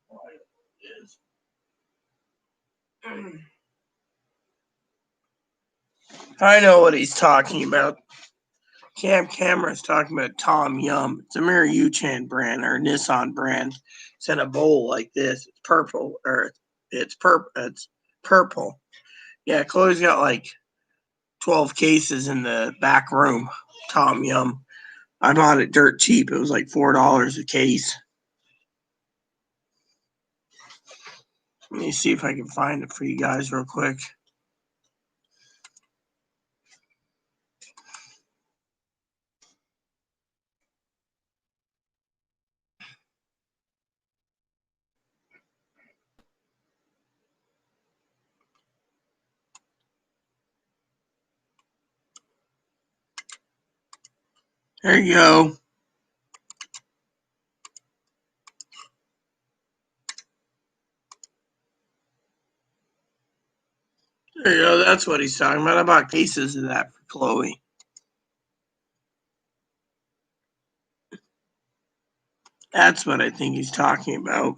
Why it is. I know what he's talking about. Cameron's talking about Tom Yum. It's a Miryuchan brand or Nissan brand. It's in a bowl like this. It's purple or it's purple. It's purple. Yeah, Chloe's got like 12 cases in the back room. Tom Yum. I bought it dirt cheap. It was like $4 a case. Let me see if I can find it for you guys real quick. There you go. There you go. That's what he's talking about. I bought cases of that for Chloe. That's what I think he's talking about.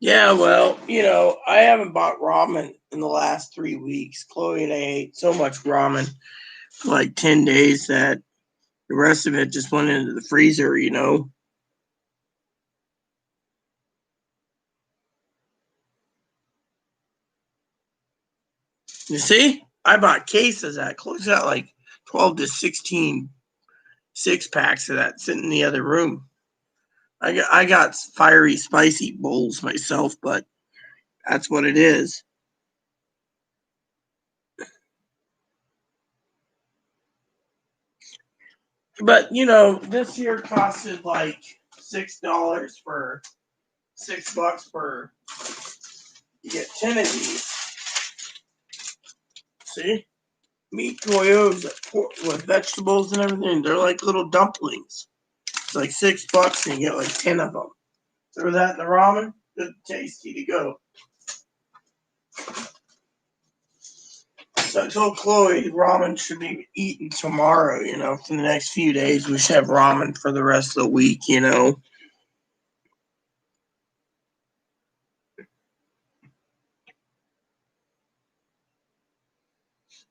Yeah, well, I haven't bought ramen in the last 3 weeks. Chloe and I ate so much ramen for like 10 days that the rest of it just went into the freezer. You see? I bought cases of that. Chloe's got like 12 to 16 6-packs of that sitting in the other room. I got fiery, spicy bowls myself, but that's what it is. But this year costed like $6 for $6 for you get 10 of these. See? Meat goyos with vegetables and everything. They're like little dumplings. It's like $6 and you get like 10 of them. Throw that in the ramen. Good, tasty to go. So I told Chloe ramen should be eaten tomorrow, for the next few days. We should have ramen for the rest of the week,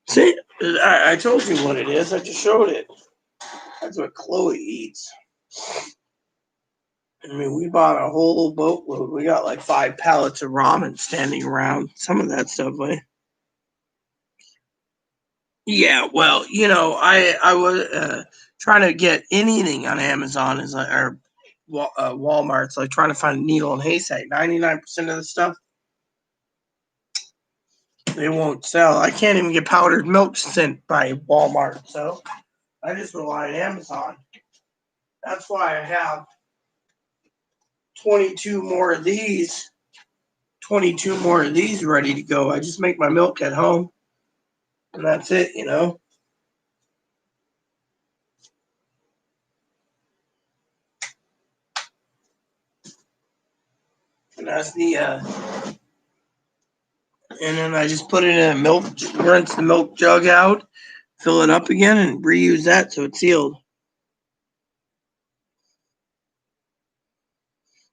See, I told you what it is. I just showed it. That's what Chloe eats. I mean, we bought a whole boatload. We got like 5 pallets of ramen standing around. Some of that stuff, like. Yeah, well, I was trying to get anything on Amazon is like or Walmart. It's like trying to find a needle in a haystack. 99% of the stuff they won't sell. I can't even get powdered milk sent by Walmart, so I just rely on Amazon. That's why I have 22 more of these. 22 more of these ready to go. I just make my milk at home, and that's it. And that's and then I just put it in a milk, rinse the milk jug out, fill it up again, and reuse that so it's sealed.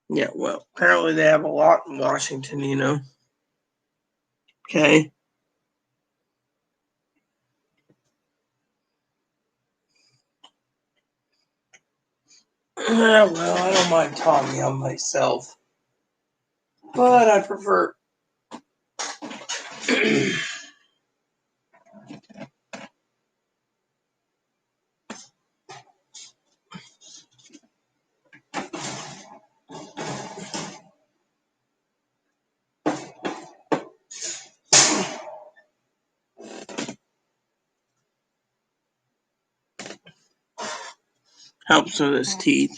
Yeah, well, apparently they have a lot in Washington. Okay. Well, I don't mind Tom Yum myself, but I prefer. Helps with his teeth.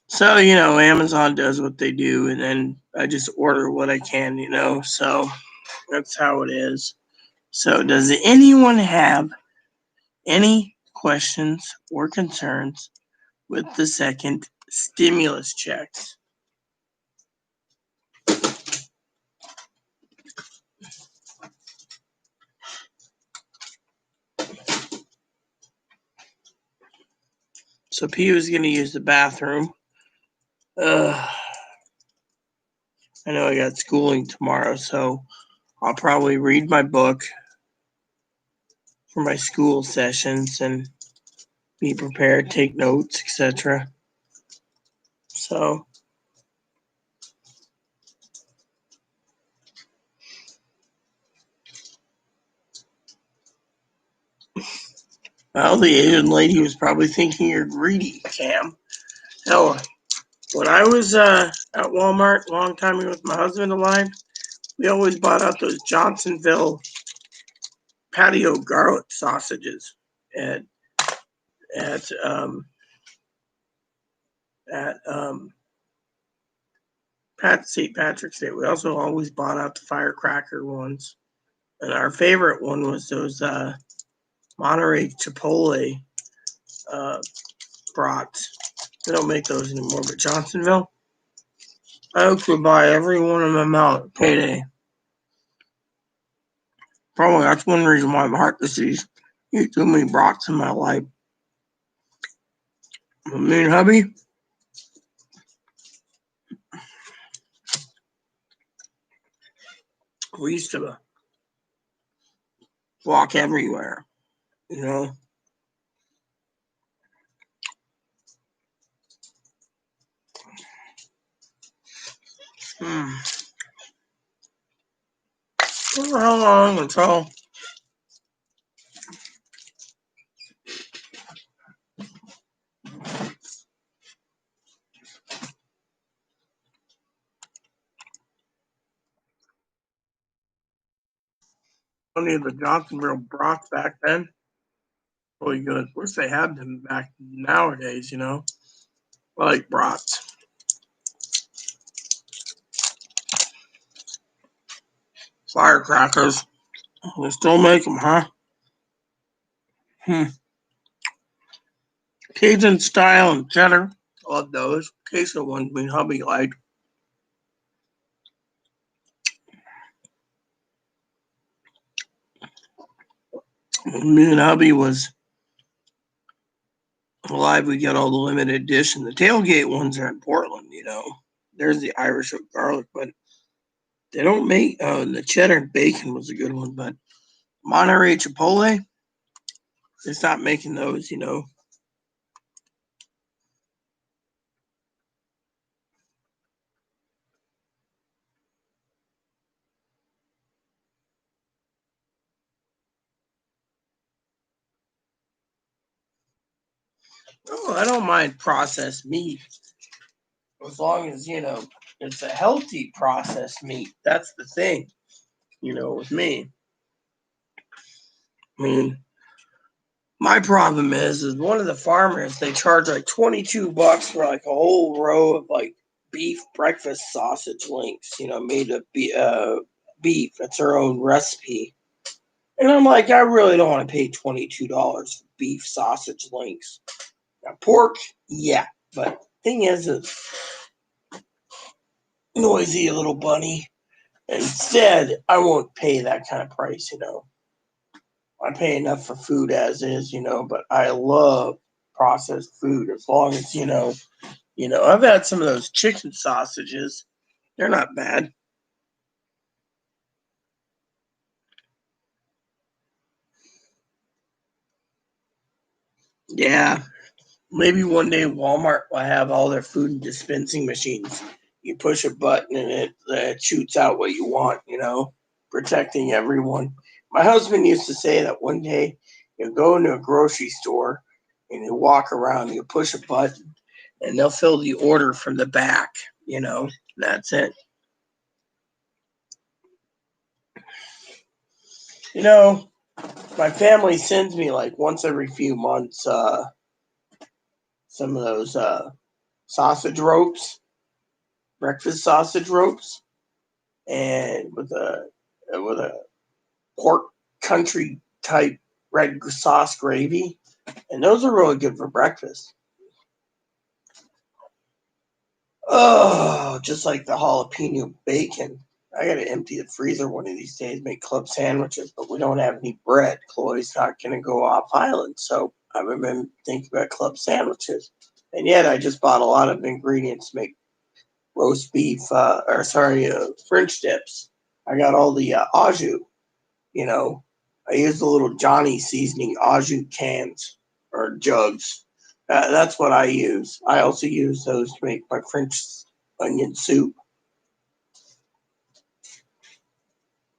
So, Amazon does what they do, and then I just order what I can. So that's how it is. So, does anyone have any questions or concerns with the second stimulus checks? So, P was going to use the bathroom. I know I got schooling tomorrow, so I'll probably read my book for my school sessions and be prepared, take notes, etc. So, well, the Asian lady was probably thinking you're greedy, Cam. Hell, when I was at Walmart a long time ago with my husband alive, we always bought out those Johnsonville patio garlic sausages at at um, at St. Patrick's Day. We also always bought out the firecracker ones, and our favorite one was those Monterey Chipotle brats. They don't make those anymore, but Johnsonville, I could buy every one of them out at payday. Probably that's one reason why I'm heart disease. Eat too many brats in my life. Me and hubby, we used to walk everywhere. I don't know how long until only the Johnsonville brats back then. Really good. Wish they had them back nowadays. I like brats. Firecrackers. They still make them, huh? Cajun style and cheddar. Love those. Queso ones, me and hubby like. When me and hubby was alive, we got all the limited edition. The tailgate ones are in Portland. There's the Irish oak garlic, but they don't make. The cheddar and bacon was a good one, but Monterey Chipotle, they stopped making those. Oh, I don't mind processed meat as long as, it's a healthy processed meat. That's the thing, with me. I mean, my problem is one of the farmers, they charge like $22 for like a whole row of like beef breakfast sausage links, made of beef. It's their own recipe. And I'm like, I really don't want to pay $22 for beef sausage links. Now, pork, yeah. But thing is, it's noisy little bunny. Instead, I won't pay that kind of price, I pay enough for food as is, but I love processed food as long as, I've had some of those chicken sausages. They're not bad. Yeah. Maybe one day Walmart will have all their food and dispensing machines. You push a button and it shoots out what you want, protecting everyone. My husband used to say that one day you go into a grocery store and you walk around, you push a button, and they'll fill the order from the back, that's it. You know, my family sends me like once every few months some of those sausage ropes, breakfast sausage ropes, and with a pork country type red sauce gravy, and those are really good for breakfast. Oh, just like the jalapeno bacon. I gotta empty the freezer one of these days, make club sandwiches, but we don't have any bread. Chloe's not gonna go off island, so I've been thinking about club sandwiches. And yet I just bought a lot of ingredients to make roast beef, French dips. I got all the au jus, you know. I use the little Johnny seasoning au jus cans or jugs. That's what I use. I also use those to make my French onion soup.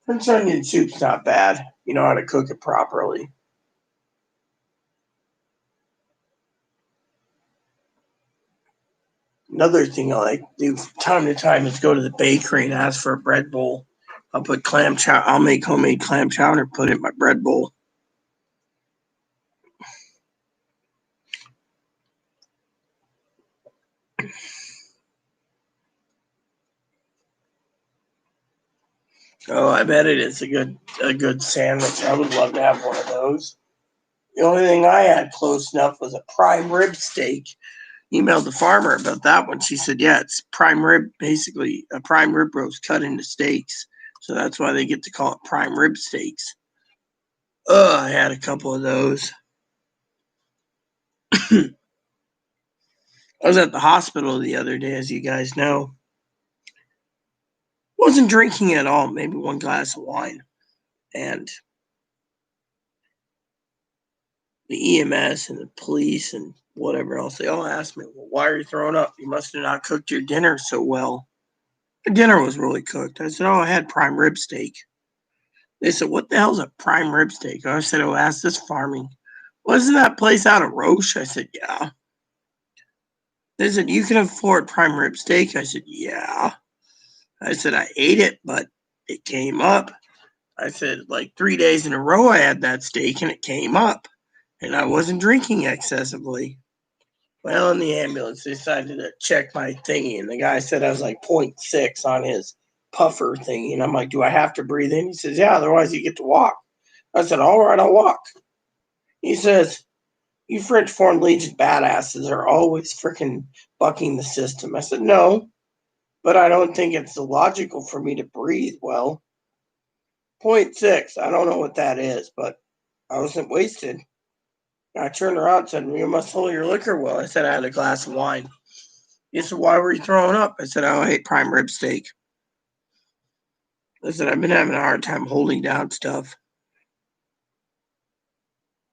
French onion soup's not bad. You know how to cook it properly. Another thing I like to do from time to time is go to the bakery and ask for a bread bowl. I'll put clam chowder. I'll make homemade clam chowder, put it in my bread bowl. Oh, I bet it is a good sandwich. I would love to have one of those. The only thing I had close enough was a prime rib steak. Emailed the farmer about that one. She said, "Yeah, it's prime rib, basically a prime rib roast cut into steaks. So that's why they get to call it prime rib steaks." I had a couple of those. I was at the hospital the other day, as you guys know. Wasn't drinking at all, maybe one glass of wine. And the EMS and the police and whatever else, they all asked me, "Well, why are you throwing up? You must have not cooked your dinner so well." The dinner was really cooked. I said, "Oh, I had prime rib steak." They said, "What the hell's a prime rib steak?" I said, "Oh, ask this farming." "Wasn't that place out of Roche?" I said, "Yeah." They said, "You can afford prime rib steak?" I said, "Yeah." I said, "I ate it, but it came up." I said, like 3 days in a row, I had that steak and it came up, and I wasn't drinking excessively. Well, in the ambulance, they decided to check my thingy, and the guy said I was like .6 on his puffer thingy. And I'm like, "Do I have to breathe in?" He says, "Yeah, otherwise you get to walk." I said, "All right, I'll walk." He says, "You French Foreign Legion badasses are always freaking bucking the system." I said, "No, but I don't think it's illogical for me to breathe well." .6, I don't know what that is, but I wasn't wasted. I turned around and said, "You must hold your liquor well." I said, "I had a glass of wine." He said, "Why were you throwing up?" I said, "Oh, I ate prime rib steak." I said, "I've been having a hard time holding down stuff."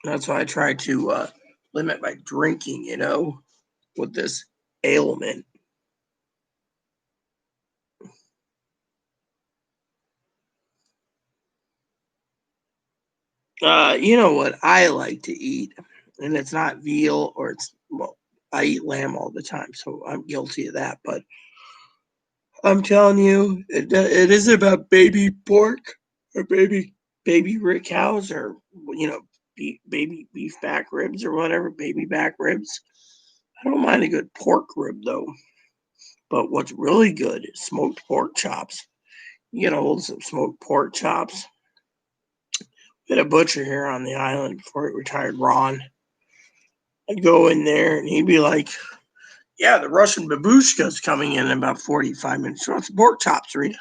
That's why I try to limit my drinking, with this ailment. You know what I like to eat, and it's not veal or it's Well, I eat lamb all the time, so I'm guilty of that. But I'm telling you, it isn't about baby pork or baby cows or baby beef back ribs or whatever, baby back ribs. I don't mind a good pork rib though. But what's really good is smoked pork chops. You get a hold of some smoked pork chops. We had a butcher here on the island before he retired, Ron. I'd go in there and he'd be like, "Yeah, the Russian babushka's coming in about 45 minutes. She wants pork chops, Rita."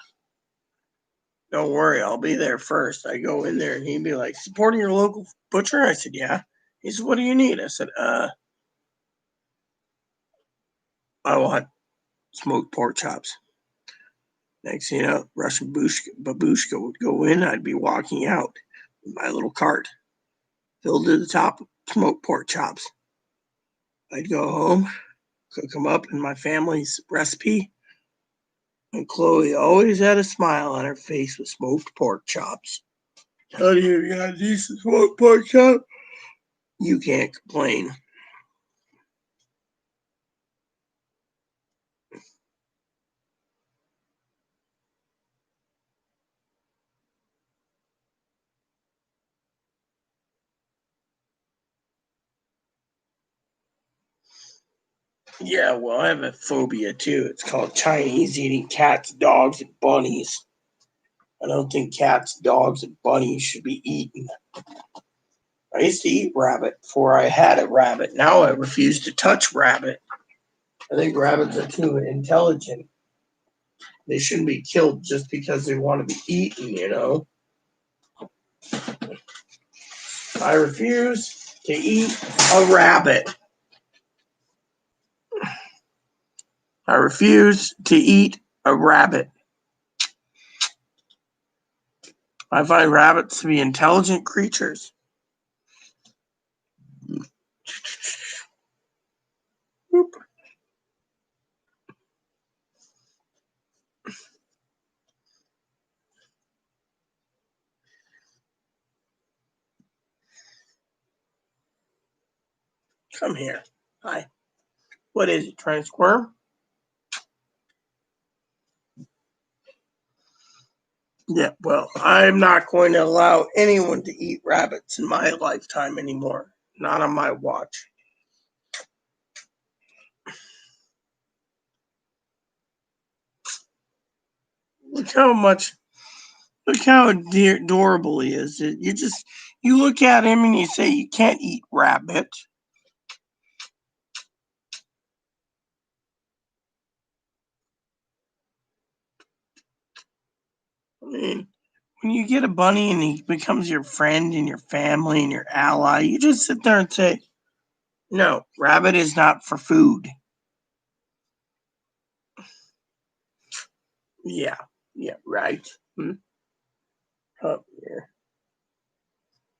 "Don't worry, I'll be there first." I go in there and he'd be like, "Supporting your local butcher?" I said, "Yeah." He said, "What do you need?" I said, "I want smoked pork chops." Next thing you know, Russian babushka would go in. I'd be walking out with my little cart filled to the top with smoked pork chops. I'd go home, cook them up in my family's recipe, and Chloe always had a smile on her face with smoked pork chops. Tell you got a decent smoked pork chop, you can't complain. Yeah, well, I have a phobia too. It's called Chinese eating cats, dogs, and bunnies. I don't think cats, dogs, and bunnies should be eaten. I used to eat rabbit before I had a rabbit. Now I refuse to touch rabbit. I think rabbits are too intelligent. They shouldn't be killed just because they want to be eaten. I refuse to eat a rabbit. I refuse to eat a rabbit. I find rabbits to be intelligent creatures. Whoop. Come here. Hi. What is it? Trying to squirm? Yeah, well, I'm not going to allow anyone to eat rabbits in my lifetime anymore. Not on my watch. Look how much, look how adorable he is. You look at him and you say you can't eat rabbit. I mean, when you get a bunny and he becomes your friend and your family and your ally, you just sit there and say, "No, rabbit is not for food." Yeah, yeah, right. Up here.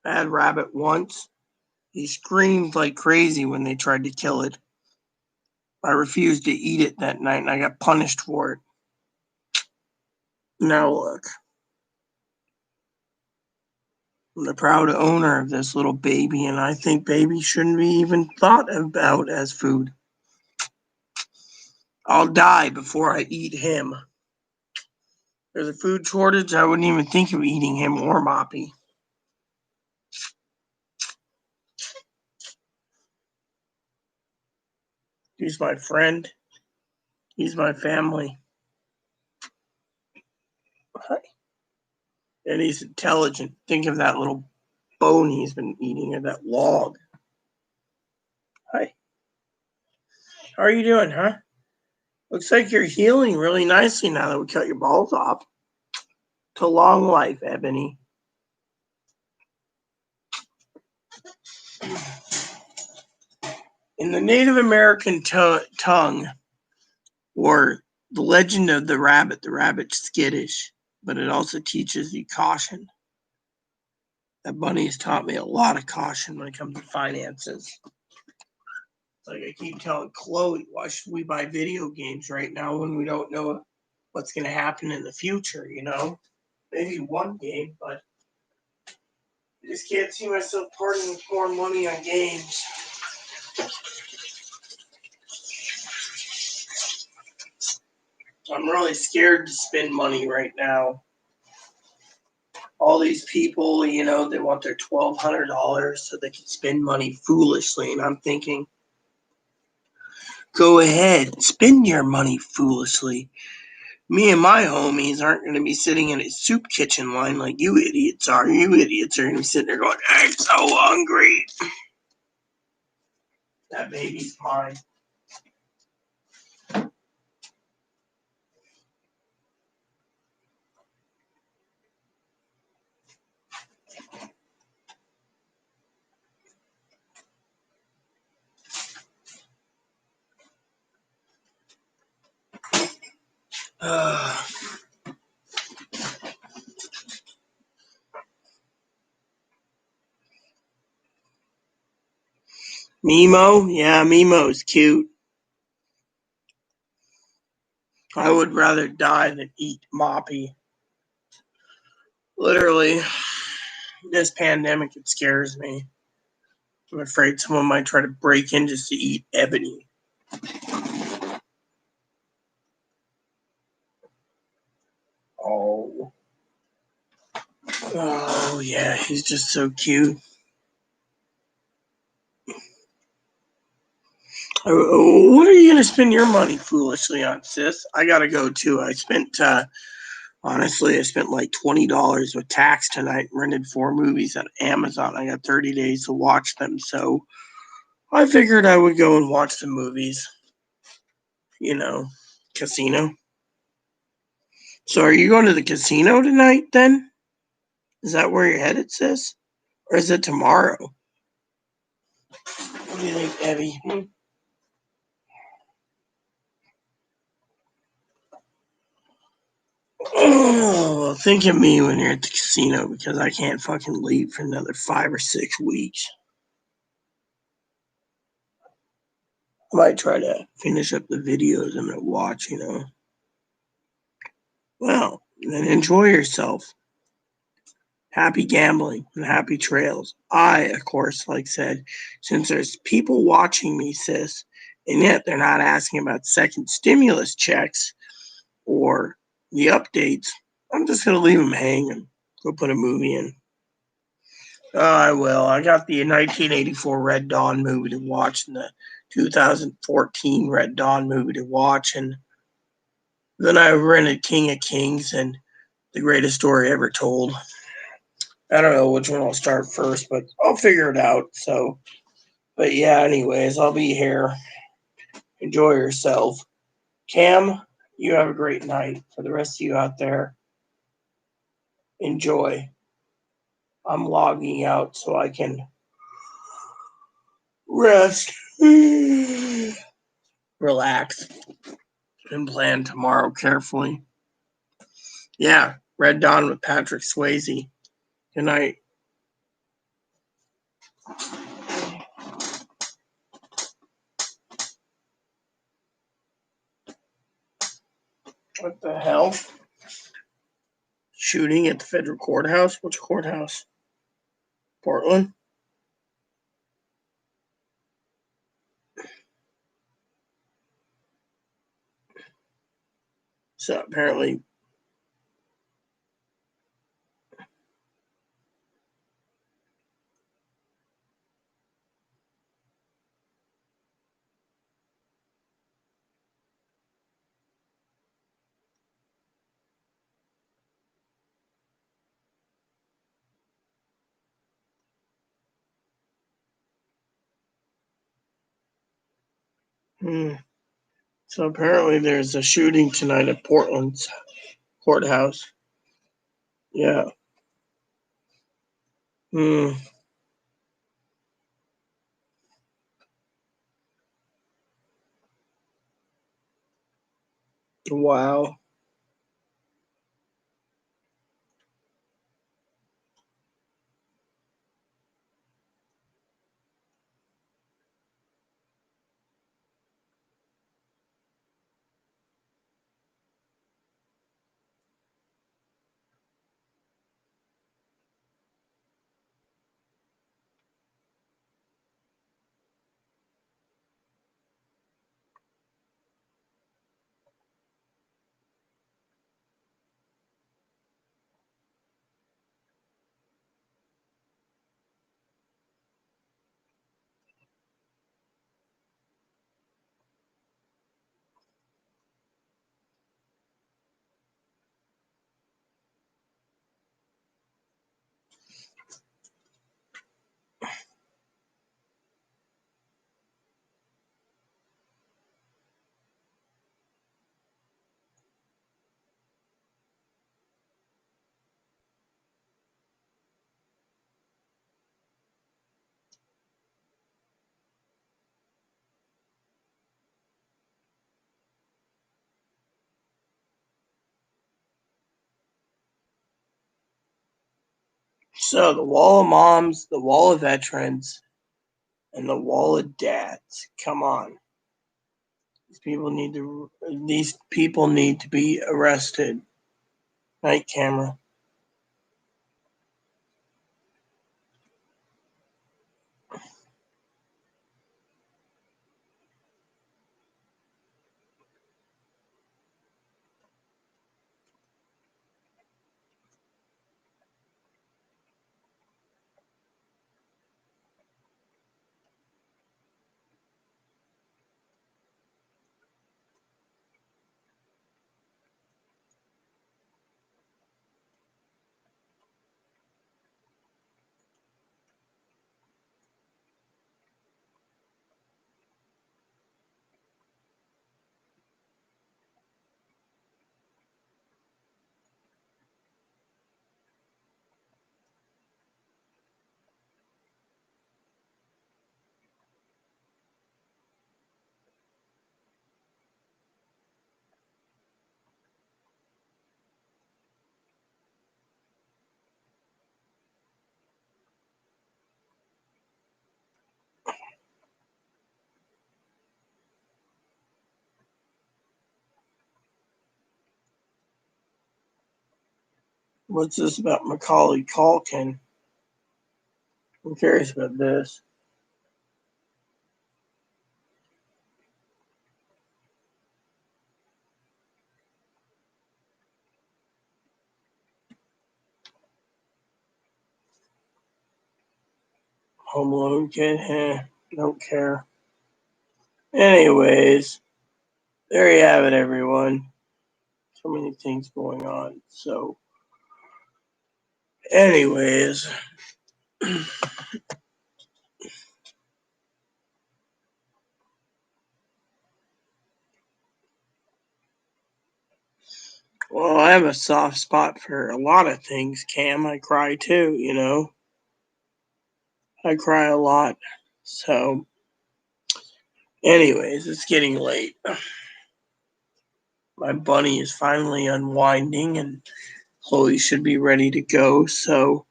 I had rabbit once. He screamed like crazy when they tried to kill it. I refused to eat it that night and I got punished for it. Now look, I'm the proud owner of this little baby, and I think babies shouldn't be even thought about as food. I'll die before I eat him. There's a food shortage, I wouldn't even think of eating him or Moppy. He's my friend. He's my family. And he's intelligent. Think of that little bone he's been eating, or that log. Hi. How are you doing, huh? Looks like you're healing really nicely now that we cut your balls off. To long life, Ebony. In the Native American tongue, or the legend of the rabbit's skittish, but it also teaches you caution. That bunny has taught me a lot of caution when it comes to finances. Like I keep telling Chloe, why should we buy video games right now when we don't know what's going to happen in the future? Maybe one game, but I just can't see myself parting with more money on games. I'm really scared to spend money right now. All these people, they want their $1,200 so they can spend money foolishly. And I'm thinking, go ahead, spend your money foolishly. Me and my homies aren't going to be sitting in a soup kitchen line like you idiots are. You idiots are going to be sitting there going, I'm so hungry. That baby's mine. Mimo? Yeah, Mimo's cute. I would rather die than eat Moppy. Literally, this pandemic, it scares me. I'm afraid someone might try to break in just to eat Ebony. Oh. Oh, yeah, he's just so cute. What are you going to spend your money foolishly on, sis? I got to go, too. Honestly, I spent like $20 with tax tonight, rented 4 movies on Amazon. I got 30 days to watch them, so I figured I would go and watch some movies. Casino. So are you going to the casino tonight, then? Is that where you're headed, sis? Or is it tomorrow? What do you think, Evie? Oh, think of me when you're at the casino because I can't fucking leave for another 5 or 6 weeks. I might try to finish up the videos I'm gonna watch, Well, then enjoy yourself. Happy gambling and happy trails. I, of course, like said, since there's people watching me, sis, and yet they're not asking about second stimulus checks or the updates, I'm just gonna leave them hang and go put a movie in. I will. I got the 1984 Red Dawn movie to watch and the 2014 Red Dawn movie to watch, and then I rented King of Kings and The Greatest Story Ever Told. I don't know which one I'll start first, but I'll figure it out. So, but yeah, anyways, I'll be here. Enjoy yourself. Cam, you have a great night. For the rest of you out there, enjoy. I'm logging out so I can rest, relax, and plan tomorrow carefully. Yeah, Red Dawn with Patrick Swayze. Good night. What the hell? Shooting at the federal courthouse? Which courthouse? Portland? So apparently, there's a shooting tonight at Portland's courthouse. Yeah. Hmm. Wow. So the wall of moms, the wall of veterans, and the wall of dads. Come on. These people need to be arrested. Night camera. What's this about Macaulay Culkin? I'm curious about this. Home Alone kid, don't care. Anyways, there you have it, everyone. So many things going on. So, anyways, well, I have a soft spot for a lot of things, Cam. I cry too, you know. I cry a lot. So, anyways, it's getting late. My bunny is finally unwinding and Chloe should be ready to go. So,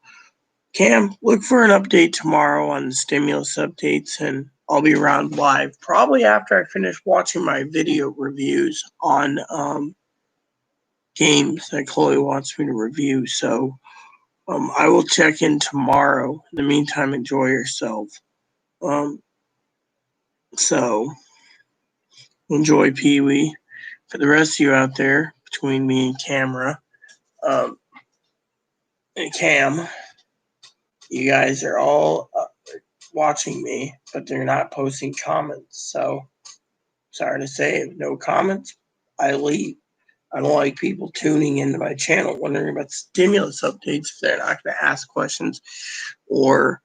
Cam, look for an update tomorrow on the stimulus updates, and I'll be around live probably after I finish watching my video reviews on games that Chloe wants me to review. So, I will check in tomorrow. In the meantime, enjoy yourself. So, enjoy Pee Wee. For the rest of you out there, between me and Cam, you guys are all watching me, but they're not posting comments. So, sorry to say, if no comments, I leave. I don't like people tuning into my channel wondering about stimulus updates if they're not going to ask questions or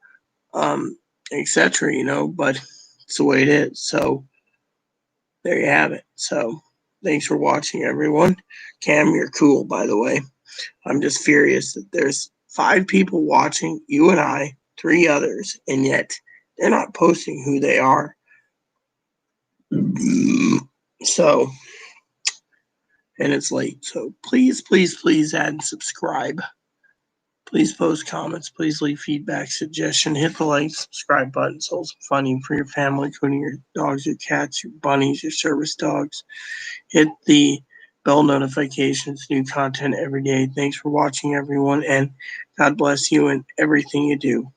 etc. You know, but it's the way it is. So there you have it. So thanks for watching, everyone. Cam, you're cool, by the way. I'm just furious that there's 5 people watching, you and I, 3 others, and yet they're not posting who they are. So, and it's late. So please, please, please add and subscribe. Please post comments. Please leave feedback, suggestion. Hit the like, subscribe button. So it's funny for your family, including your dogs, your cats, your bunnies, your service dogs. Hit the bell notifications. New content every day. Thanks for watching, everyone, and God bless you in everything you do.